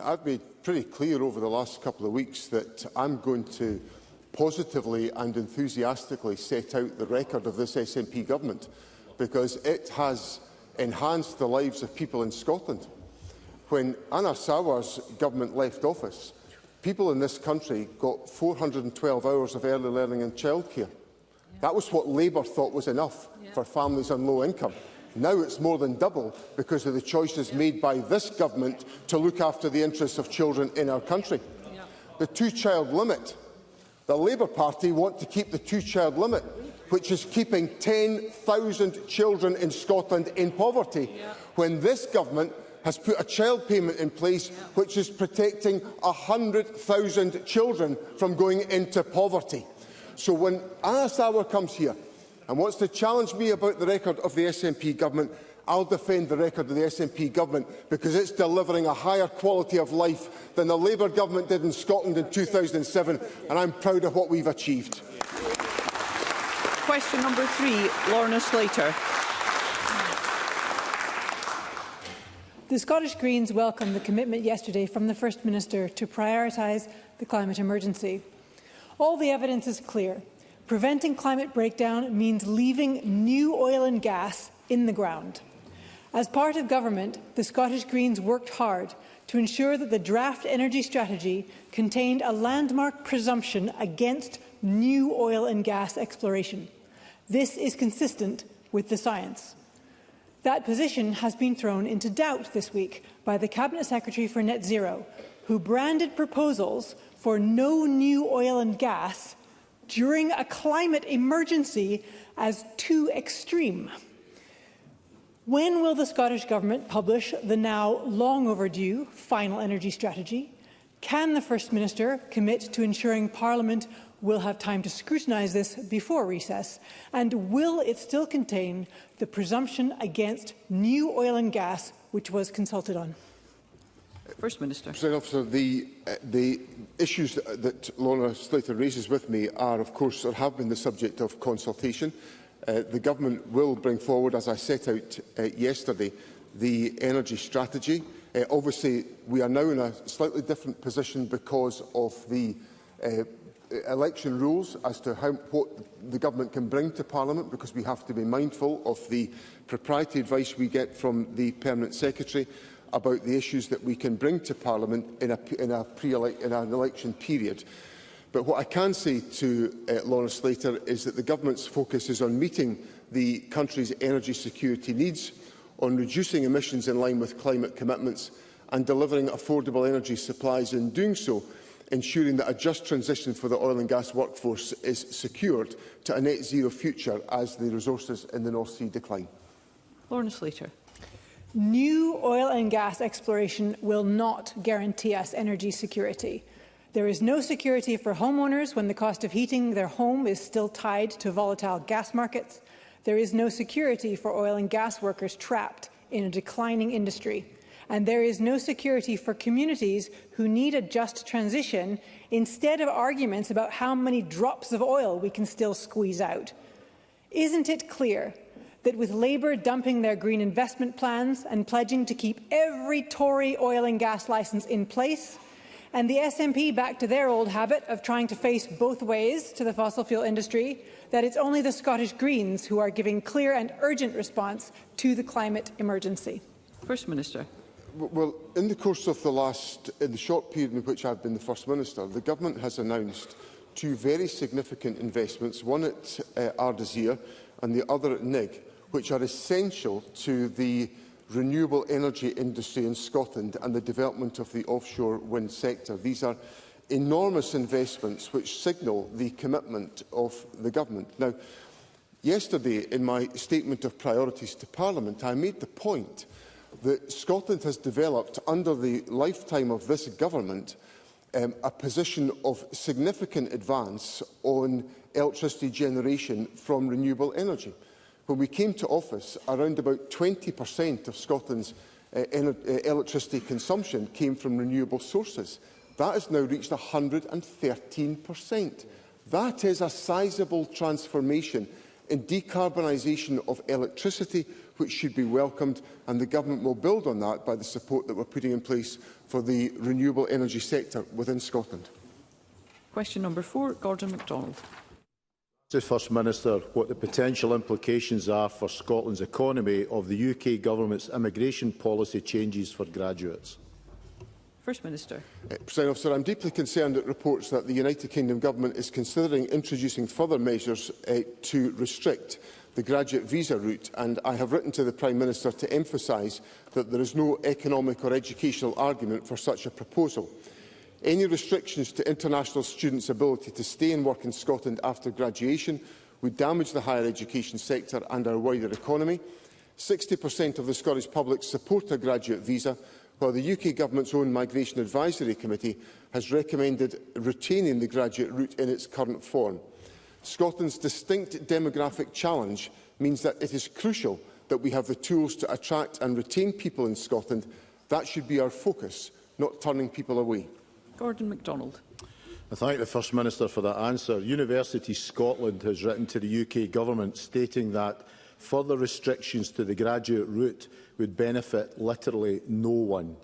I've made pretty clear over the last couple of weeks that I'm going to positively and enthusiastically set out the record of this SNP government, because it has enhanced the lives of people in Scotland. When Anna Sawar's government left office, people in this country got 412 hours of early learning and childcare. That was what Labour thought was enough for families on low income. Now it's more than double because of the choices made by this government to look after the interests of children in our country. The two-child limit. The Labour Party want to keep the two-child limit, which is keeping 10,000 children in Scotland in poverty, when this government has put a child payment in place which is protecting 100,000 children from going into poverty. So when Anna Sawar comes here and wants to challenge me about the record of the SNP government, I'll defend the record of the SNP government, because it's delivering a higher quality of life than the Labour government did in Scotland in 2007, and I'm proud of what we've achieved. Question number 3, Lorna Slater. The Scottish Greens welcome the commitment yesterday from the First Minister to prioritise the climate emergency. All the evidence is clear. Preventing climate breakdown means leaving new oil and gas in the ground. As part of government, the Scottish Greens worked hard to ensure that the draft energy strategy contained a landmark presumption against new oil and gas exploration. This is consistent with the science. That position has been thrown into doubt this week by the Cabinet Secretary for Net Zero, who branded proposals for no new oil and gas during a climate emergency as too extreme. When will the Scottish Government publish the now long overdue final energy strategy? Can the First Minister commit to ensuring Parliament will have time to scrutinise this before recess? And will it still contain the presumption against new oil and gas which was consulted on? First Minister. President Officer, the issues that Lorna Slater raises with me are, of course, or have been the subject of consultation. The Government will bring forward, as I set out yesterday, the energy strategy. Obviously, we are now in a slightly different position because of the election rules as to what the Government can bring to Parliament, because we have to be mindful of the propriety advice we get from the Permanent Secretary about the issues that we can bring to Parliament in an election period. But what I can say to Lorna Slater is that the Government's focus is on meeting the country's energy security needs, on reducing emissions in line with climate commitments and delivering affordable energy supplies. In doing so, ensuring that a just transition for the oil and gas workforce is secured to a net zero future as the resources in the North Sea decline. Lorna Slater. New oil and gas exploration will not guarantee us energy security. There is no security for homeowners when the cost of heating their home is still tied to volatile gas markets. There is no security for oil and gas workers trapped in a declining industry. And there is no security for communities who need a just transition instead of arguments about how many drops of oil we can still squeeze out. Isn't it clear that with Labour dumping their green investment plans and pledging to keep every Tory oil and gas licence in place, and the SNP back to their old habit of trying to face both ways to the fossil fuel industry, that it's only the Scottish Greens who are giving clear and urgent response to the climate emergency? First Minister. Well, in the course of in the short period in which I've been the First Minister, the Government has announced two very significant investments, one at Ardazir and the other at Nig, which are essential to the renewable energy industry in Scotland and the development of the offshore wind sector. These are enormous investments which signal the commitment of the Government. Now, yesterday, in my statement of priorities to Parliament, I made the point that Scotland has developed, under the lifetime of this Government, a position of significant advance on electricity generation from renewable energy. When we came to office, around about 20% of Scotland's electricity consumption came from renewable sources. That has now reached 113%. That is a sizeable transformation in decarbonisation of electricity, which should be welcomed, and the Government will build on that by the support that we're putting in place for the renewable energy sector within Scotland. Question number 4, Gordon MacDonald. To First Minister, what the potential implications are for Scotland's economy of the UK Government's immigration policy changes for graduates. First Minister. President Officer, I am deeply concerned at reports that the United Kingdom Government is considering introducing further measures to restrict the graduate visa route, and I have written to the Prime Minister to emphasise that there is no economic or educational argument for such a proposal. Any restrictions to international students' ability to stay and work in Scotland after graduation would damage the higher education sector and our wider economy. 60% of the Scottish public support a graduate visa, while the UK Government's own Migration Advisory Committee has recommended retaining the graduate route in its current form. Scotland's distinct demographic challenge means that it is crucial that we have the tools to attract and retain people in Scotland. That should be our focus, not turning people away. Gordon MacDonald. I thank the First Minister for that answer. University Scotland has written to the UK Government stating that Further restrictions to the graduate route would benefit literally no one.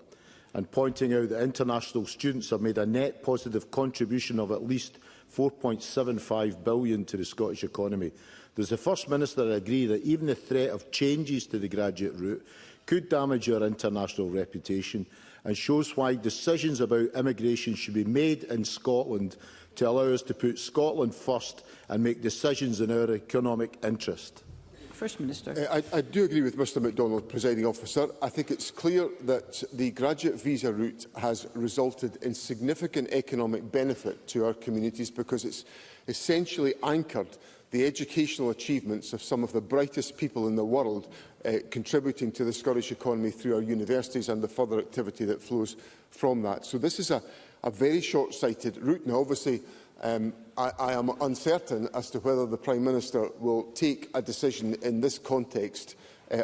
And pointing out that international students have made a net positive contribution of at least £4.75 billion to the Scottish economy. Does the First Minister agree that even the threat of changes to the graduate route could damage our international reputation, and shows why decisions about immigration should be made in Scotland to allow us to put Scotland first and make decisions in our economic interest? First Minister. I do agree with Mr MacDonald, Presiding Officer. I think it's clear that the graduate visa route has resulted in significant economic benefit to our communities because it's essentially anchored the educational achievements of some of the brightest people in the world, contributing to the Scottish economy through our universities and the further activity that flows from that. So this is a very short-sighted route. Now, obviously, I am uncertain as to whether the Prime Minister will take a decision in this context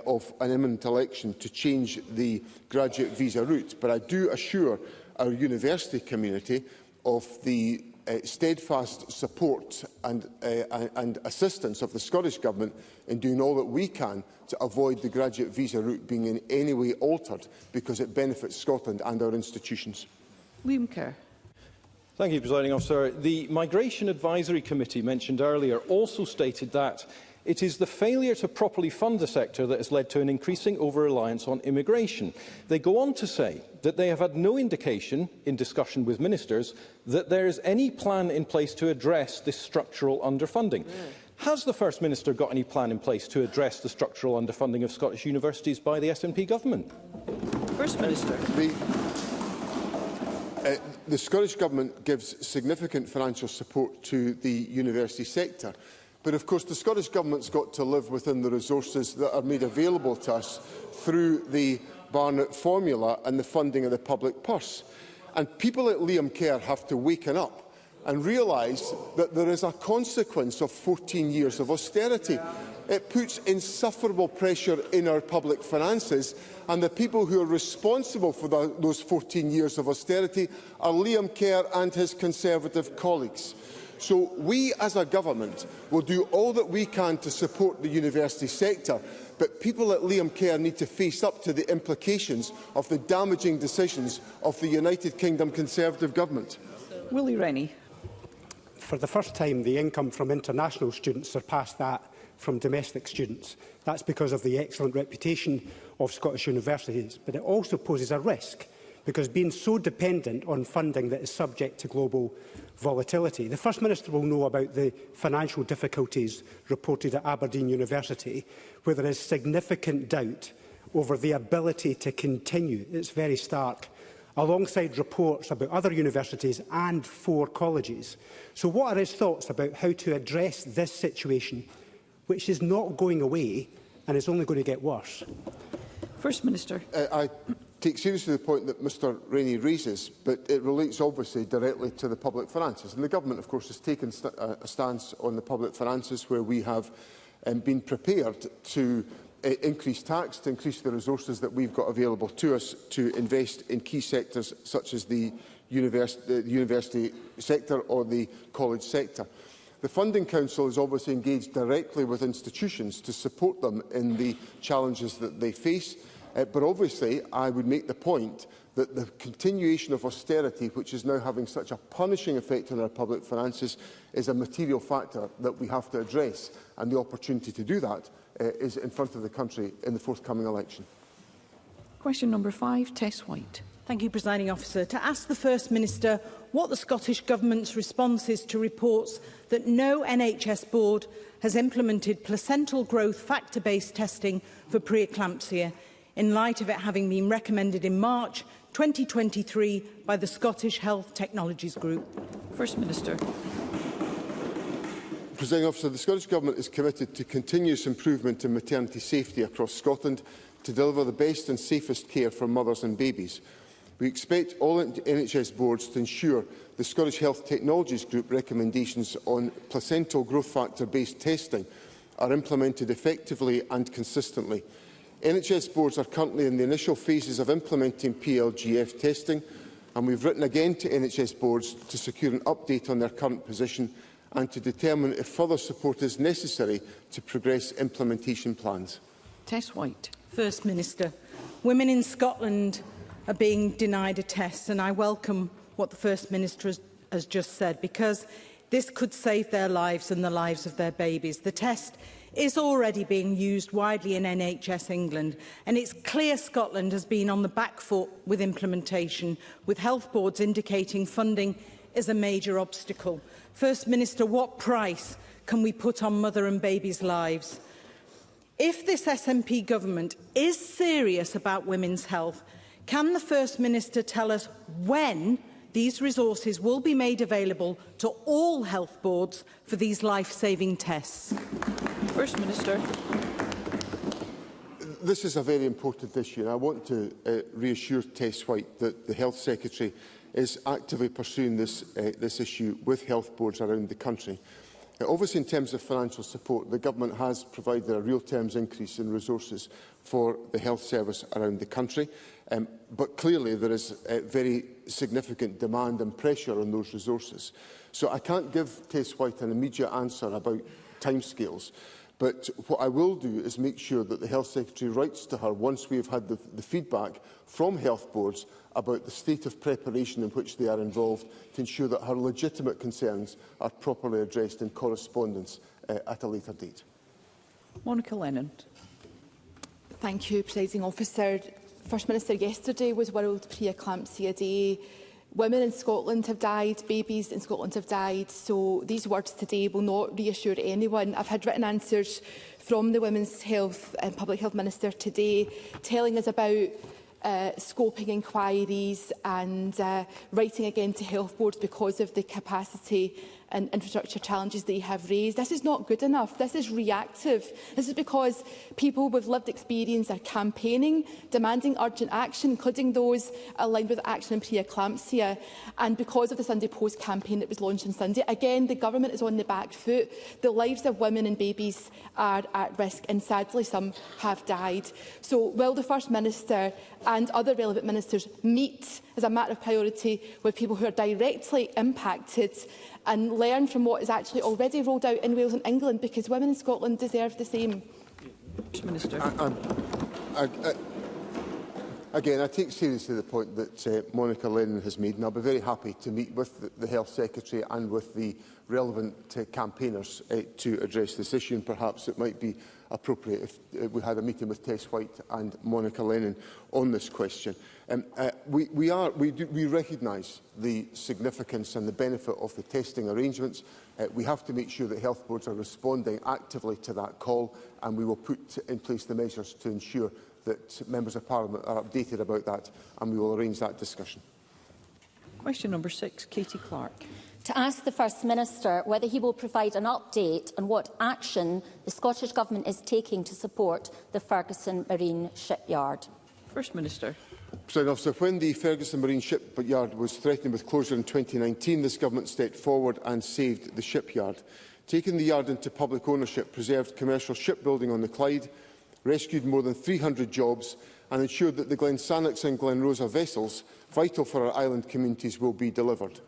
of an imminent election to change the graduate visa route, but I do assure our university community of the steadfast support and assistance of the Scottish Government in doing all that we can to avoid the graduate visa route being in any way altered, because it benefits Scotland and our institutions. Liam Kerr. Thank you, Presiding Officer. The Migration Advisory Committee mentioned earlier also stated that it is the failure to properly fund the sector that has led to an increasing over-reliance on immigration. They go on to say that they have had no indication, in discussion with ministers, that there is any plan in place to address this structural underfunding. Has the First Minister got any plan in place to address the structural underfunding of Scottish universities by the SNP government? First Minister. The Scottish Government gives significant financial support to the university sector. But of course, the Scottish Government's got to live within the resources that are made available to us through the Barnett formula and the funding of the public purse. And people at Liam Kerr have to waken up and realise that there is a consequence of 14 years of austerity. It puts insufferable pressure in our public finances, and the people who are responsible for those 14 years of austerity are Liam Kerr and his Conservative colleagues. So we, as a government, will do all that we can to support the university sector, but people at Liam Kerr need to face up to the implications of the damaging decisions of the United Kingdom Conservative Government. Willie Rennie. For the first time, the income from international students surpassed that from domestic students. That's because of the excellent reputation of Scottish universities, but it also poses a risk, because being so dependent on funding that is subject to global volatility. The First Minister will know about the financial difficulties reported at Aberdeen University, where there is significant doubt over the ability to continue. It's very stark, alongside reports about other universities and 4 colleges. So what are his thoughts about how to address this situation, which is not going away and is only going to get worse? First Minister. I take seriously the point that Mr Rainey raises, but it relates obviously directly to the public finances. And the Government, of course, has taken a stance on the public finances where we have been prepared to increase tax, to increase the resources that we've got available to us to invest in key sectors such as the university sector or the college sector. The Funding Council is obviously engaged directly with institutions to support them in the challenges that they face. But obviously, I would make the point that the continuation of austerity, which is now having such a punishing effect on our public finances, is a material factor that we have to address. And the opportunity to do that is in front of the country in the forthcoming election. Question number 5, Tess White. Thank you, Presiding Officer. To ask the First Minister what the Scottish Government's response is to reports that no NHS board has implemented placental growth factor-based testing for preeclampsia, in light of it having been recommended in March 2023 by the Scottish Health Technologies Group. First Minister. Presiding Officer, the Scottish Government is committed to continuous improvement in maternity safety across Scotland to deliver the best and safest care for mothers and babies. We expect all NHS boards to ensure the Scottish Health Technologies Group recommendations on placental growth factor-based testing are implemented effectively and consistently. NHS boards are currently in the initial phases of implementing PLGF testing, and we've written again to NHS boards to secure an update on their current position and to determine if further support is necessary to progress implementation plans. Tess White. First Minister, women in Scotland are being denied a test, and I welcome what the First Minister has just said, because this could save their lives and the lives of their babies. The test is already being used widely in NHS England, and it's clear Scotland has been on the back foot with implementation, with health boards indicating funding is a major obstacle. First Minister, what price can we put on mother and babies' lives? If this SNP government is serious about women's health, can the First Minister tell us when these resources will be made available to all health boards for these life-saving tests? First Minister. This is a very important issue, and I want to reassure Tess White that the Health Secretary is actively pursuing this issue with health boards around the country. Obviously, in terms of financial support, the Government has provided a real terms increase in resources for the health service around the country, but clearly there is very significant demand and pressure on those resources. So I can't give Tess White an immediate answer about timescales, but what I will do is make sure that the Health Secretary writes to her once we have had the feedback from health boards about the state of preparation in which they are involved, to ensure that her legitimate concerns are properly addressed in correspondence at a later date. Monica Lennon. Thank you, Presiding Officer. First Minister, yesterday was World Pre-Eclampsia Day. Women in Scotland have died, babies in Scotland have died, so these words today will not reassure anyone. I've had written answers from the Women's Health and Public Health Minister today telling us about scoping inquiries and writing again to health boards because of the capacity and infrastructure challenges they have raised. This is not good enough. This is reactive. This is because people with lived experience are campaigning, demanding urgent action, including those aligned with action in pre-eclampsia. And because of the Sunday Post campaign that was launched on Sunday, again, the government is on the back foot. The lives of women and babies are at risk, and sadly, some have died. So will the First Minister and other relevant ministers meet as a matter of priority with people who are directly impacted and learn from what is actually already rolled out in Wales and England, because women in Scotland deserve the same? Minister. Again, I take seriously the point that Monica Lennon has made, and I'll be very happy to meet with the Health Secretary and with the relevant campaigners to address this issue, and perhaps it might be appropriate if we had a meeting with Tess White and Monica Lennon on this question. We recognise the significance and the benefit of the testing arrangements. We have to make sure that health boards are responding actively to that call, and we will put in place the measures to ensure that Members of Parliament are updated about that, and we will arrange that discussion. Question number 6, Katie Clark. To ask the First Minister whether he will provide an update on what action the Scottish Government is taking to support the Ferguson Marine shipyard. First Minister. President Officer, when the Ferguson Marine shipyard was threatened with closure in 2019, this Government stepped forward and saved the shipyard. Taking the yard into public ownership preserved commercial shipbuilding on the Clyde, rescued more than 300 jobs and ensured that the Glensannox and Glenrosa vessels, vital for our island communities, will be delivered.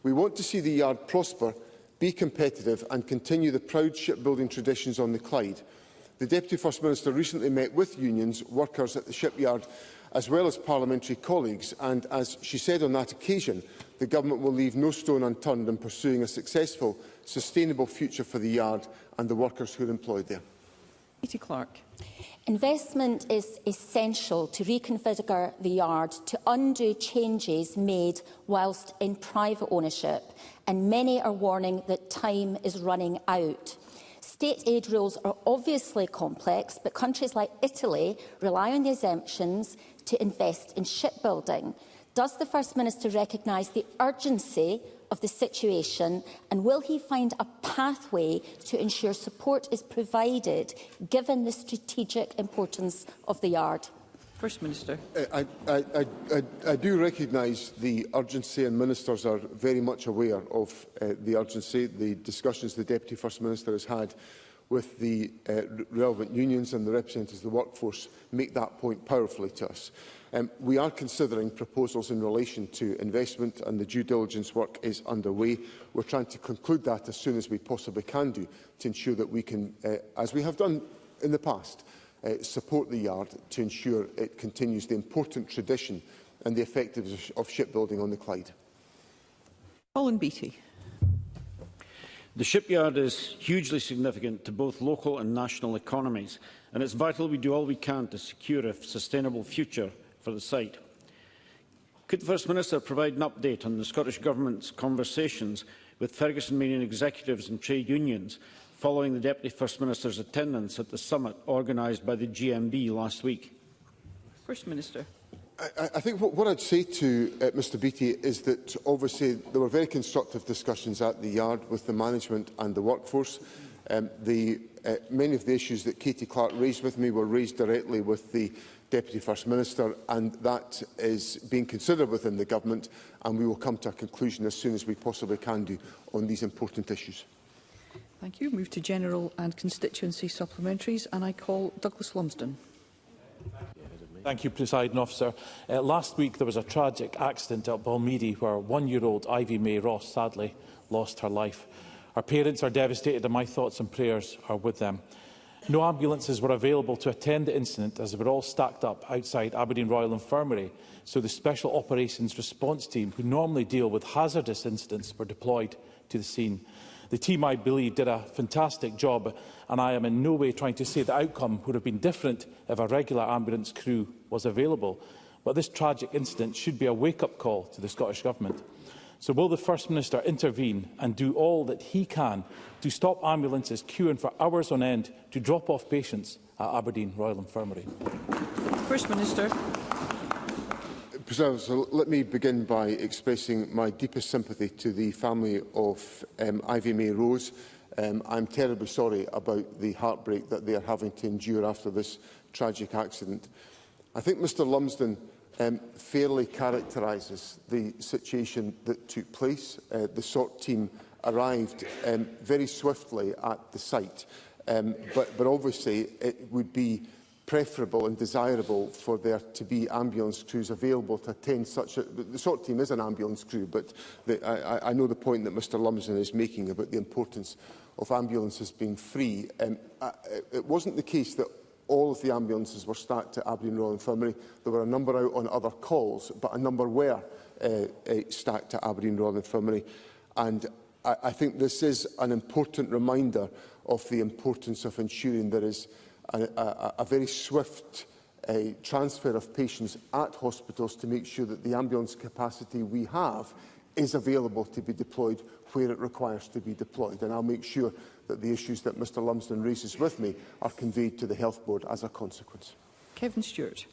We want to see the yard prosper, be competitive and continue the proud shipbuilding traditions on the Clyde. The Deputy First Minister recently met with unions, workers at the shipyard, as well as parliamentary colleagues, and as she said on that occasion, the Government will leave no stone unturned in pursuing a successful, sustainable future for the yard and the workers who are employed there. Katie Clark. Investment is essential to reconfigure the yard to undo changes made whilst in private ownership, and many are warning that time is running out. State aid rules are obviously complex, but countries like Italy rely on the exemptions to invest in shipbuilding. Does the First Minister recognise the urgency of the situation, and will he find a pathway to ensure support is provided, given the strategic importance of the yard? First Minister. I do recognise the urgency, and ministers are very much aware of the urgency. The discussions the Deputy First Minister has had with the relevant unions and the representatives of the workforce make that point powerfully to us. We are considering proposals in relation to investment, and the due diligence work is underway. We're trying to conclude that as soon as we possibly can do, to ensure that we can, as we have done in the past, support the yard to ensure it continues the important tradition and the effectiveness of shipbuilding on the Clyde. Colin Beattie. The shipyard is hugely significant to both local and national economies, and it's vital we do all we can to secure a sustainable future for the site. Could the First Minister provide an update on the Scottish Government's conversations with Ferguson Marine executives and trade unions following the Deputy First Minister's attendance at the summit organised by the GMB last week? First Minister. I think what I'd say to Mr Beattie is that obviously there were very constructive discussions at the yard with the management and the workforce. Many of the issues that Katie Clark raised with me were raised directly with the Deputy First Minister, and that is being considered within the Government, and we will come to a conclusion as soon as we possibly can do on these important issues. Thank you. Move to general and constituency supplementaries, and I call Douglas Lumsden. Thank you, Presiding Officer. Last week there was a tragic accident at Balmeedy where one-year-old Ivy May Ross sadly lost her life. Her parents are devastated and my thoughts and prayers are with them. No ambulances were available to attend the incident as they were all stacked up outside Aberdeen Royal Infirmary, so the Special Operations Response Team, who normally deal with hazardous incidents, were deployed to the scene. The team, I believe, did a fantastic job, and I am in no way trying to say the outcome would have been different if a regular ambulance crew was available. But this tragic incident should be a wake-up call to the Scottish Government. So will the First Minister intervene and do all that he can to stop ambulances queuing for hours on end to drop off patients at Aberdeen Royal Infirmary? First Minister. President, so let me begin by expressing my deepest sympathy to the family of Ivy May Rose. I'm terribly sorry about the heartbreak that they are having to endure after this tragic accident. I think Mr Lumsden fairly characterises the situation that took place. The SORT team arrived very swiftly at the site, but obviously it would be preferable and desirable for there to be ambulance crews available to attend such a... The SORT team is an ambulance crew, but I know the point that Mr Lumsden is making about the importance of ambulances being free. It wasn't the case that all of the ambulances were stacked at Aberdeen Royal Infirmary. There were a number out on other calls, but a number were stacked at Aberdeen Royal Infirmary. And I think this is an important reminder of the importance of ensuring there is a very swift transfer of patients at hospitals to make sure that the ambulance capacity we have is available to be deployed where it requires to be deployed. And I'll make sure that the issues that Mr Lumsden raises with me are conveyed to the Health Board as a consequence. Kevin Stewart.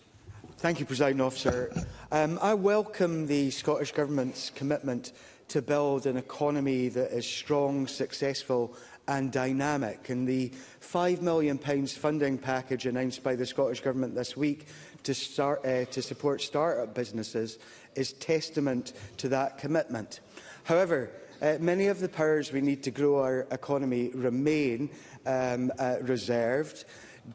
Thank you, Presiding Officer. I welcome the Scottish Government's commitment to build an economy that is strong, successful and dynamic. And the £5 million funding package announced by the Scottish Government this week to support start-up businesses is testament to that commitment. However, many of the powers we need to grow our economy remain reserved.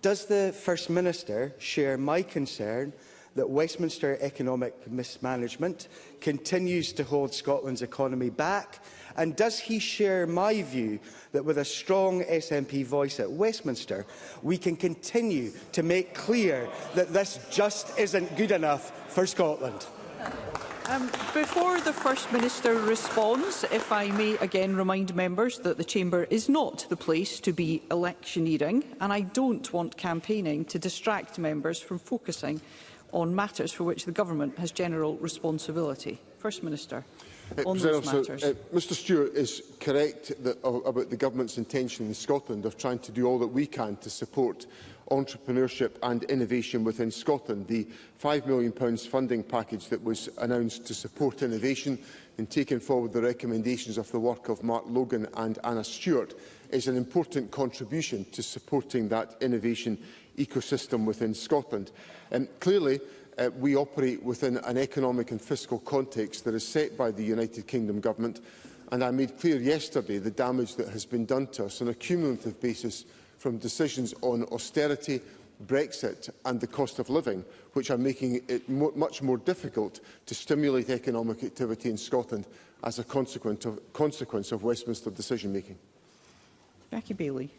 Does the First Minister share my concern that Westminster economic mismanagement continues to hold Scotland's economy back? And does he share my view that with a strong SNP voice at Westminster, we can continue to make clear that this just isn't good enough for Scotland? Before the First Minister responds, if I may again remind members that the Chamber is not the place to be electioneering, and I don't want campaigning to distract members from focusing on matters for which the Government has general responsibility. First Minister, on those matters. Mr Stewart is correct about the Government's intention in Scotland of trying to do all that we can to support entrepreneurship and innovation within Scotland. The £5 million funding package that was announced to support innovation and taking forward the recommendations of the work of Mark Logan and Anna Stewart is an important contribution to supporting that innovation ecosystem within Scotland. Clearly, we operate within an economic and fiscal context that is set by the United Kingdom Government, and I made clear yesterday the damage that has been done to us on a cumulative basis from decisions on austerity, Brexit and the cost of living, which are making it much more difficult to stimulate economic activity in Scotland as a consequence of Westminster decision-making. Jackie Baillie.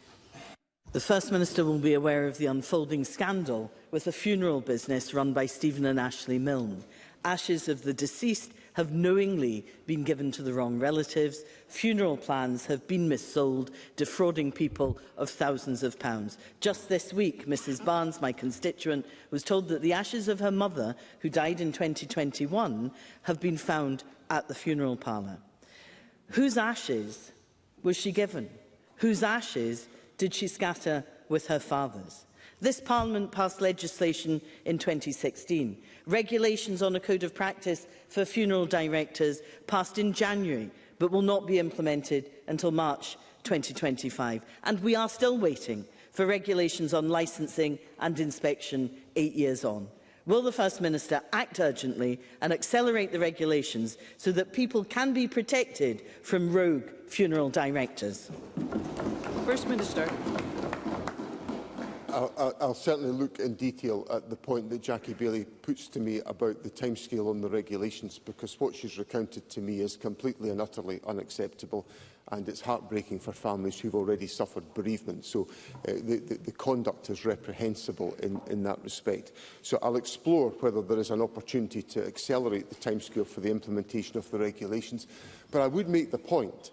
The First Minister will be aware of the unfolding scandal with the funeral business run by Stephen and Ashley Milne. Ashes of the deceased have knowingly been given to the wrong relatives. Funeral plans have been missold, defrauding people of thousands of pounds. Just this week, Mrs Barnes, my constituent, was told that the ashes of her mother, who died in 2021, have been found at the funeral parlour. Whose ashes was she given? Whose ashes did she scatter with her father's? This Parliament passed legislation in 2016. Regulations on a code of practice for funeral directors passed in January, but will not be implemented until March 2025. And we are still waiting for regulations on licensing and inspection 8 years on. Will the First Minister act urgently and accelerate the regulations so that people can be protected from rogue funeral directors? First Minister. I'll certainly look in detail at the point that Jackie Baillie puts to me about the timescale on the regulations, because what she's recounted to me is completely and utterly unacceptable, and it's heartbreaking for families who've already suffered bereavement. So the conduct is reprehensible in that respect. So I'll explore whether there is an opportunity to accelerate the timescale for the implementation of the regulations. But I would make the point,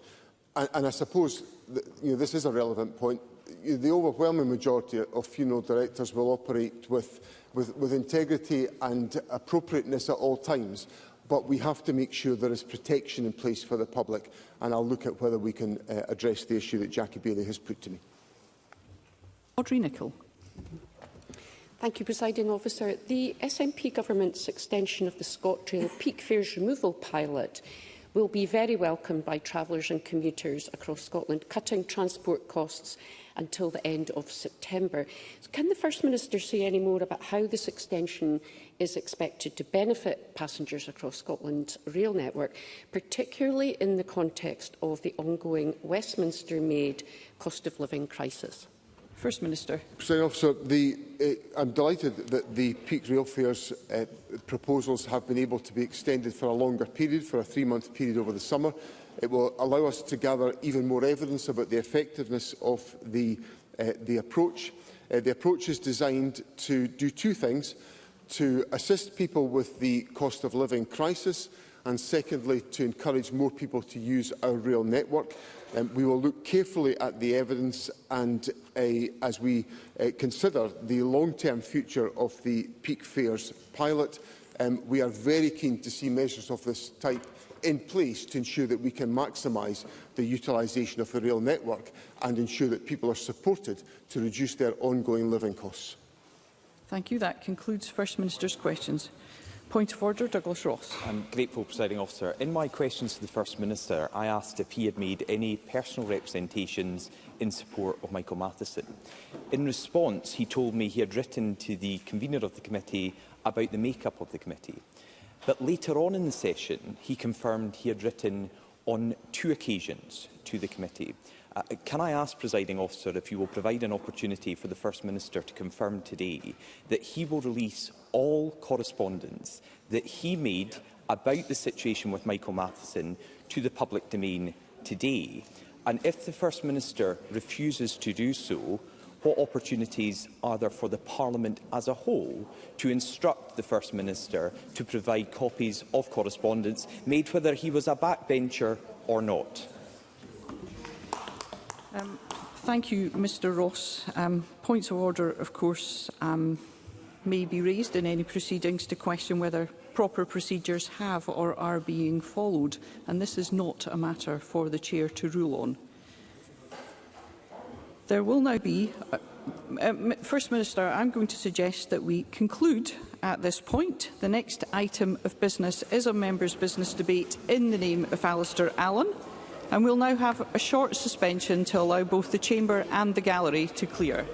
and I suppose that, this is a relevant point, the overwhelming majority of funeral directors will operate with integrity and appropriateness at all times, but we have to make sure there is protection in place for the public, and I'll look at whether we can address the issue that Jackie Baillie has put to me. Audrey Nicholl. Thank you, Presiding Officer. The SNP Government's extension of the ScotRail peak fares removal pilot will be very welcomed by travellers and commuters across Scotland, cutting transport costs until the end of September. So can the First Minister say any more about how this extension is expected to benefit passengers across Scotland's rail network, particularly in the context of the ongoing Westminster-made cost of living crisis? First Minister. Presiding Officer, I'm delighted that the peak rail fares proposals have been able to be extended for a longer period, for a 3-month period over the summer. It will allow us to gather even more evidence about the effectiveness of the approach. The approach is designed to do two things: to assist people with the cost of living crisis, and secondly, to encourage more people to use our rail network. We will look carefully at the evidence, and as we consider the long-term future of the peak fares pilot, we are very keen to see measures of this type in place to ensure that we can maximise the utilisation of the rail network and ensure that people are supported to reduce their ongoing living costs. Thank you. That concludes First Minister's questions. Point of order, Douglas Ross. I'm grateful, Presiding Officer. In my questions to the First Minister, I asked if he had made any personal representations in support of Michael Matheson. In response, he told me he had written to the convener of the committee about the makeup of the committee. But later on in the session, he confirmed he had written on 2 occasions to the committee. Can I ask, Presiding Officer, if you will provide an opportunity for the First Minister to confirm today that he will release all correspondence that he made about the situation with Michael Matheson to the public domain today? And if the First Minister refuses to do so, what opportunities are there for the Parliament as a whole to instruct the First Minister to provide copies of correspondence made whether he was a backbencher or not? Thank you, Mr Ross. Points of order, of course, may be raised in any proceedings to question whether proper procedures have or are being followed, and this is not a matter for the Chair to rule on. There will now be... First Minister, I'm going to suggest that we conclude at this point. The next item of business is a members' business debate in the name of Alistair Allen, and we'll now have a short suspension to allow both the Chamber and the gallery to clear.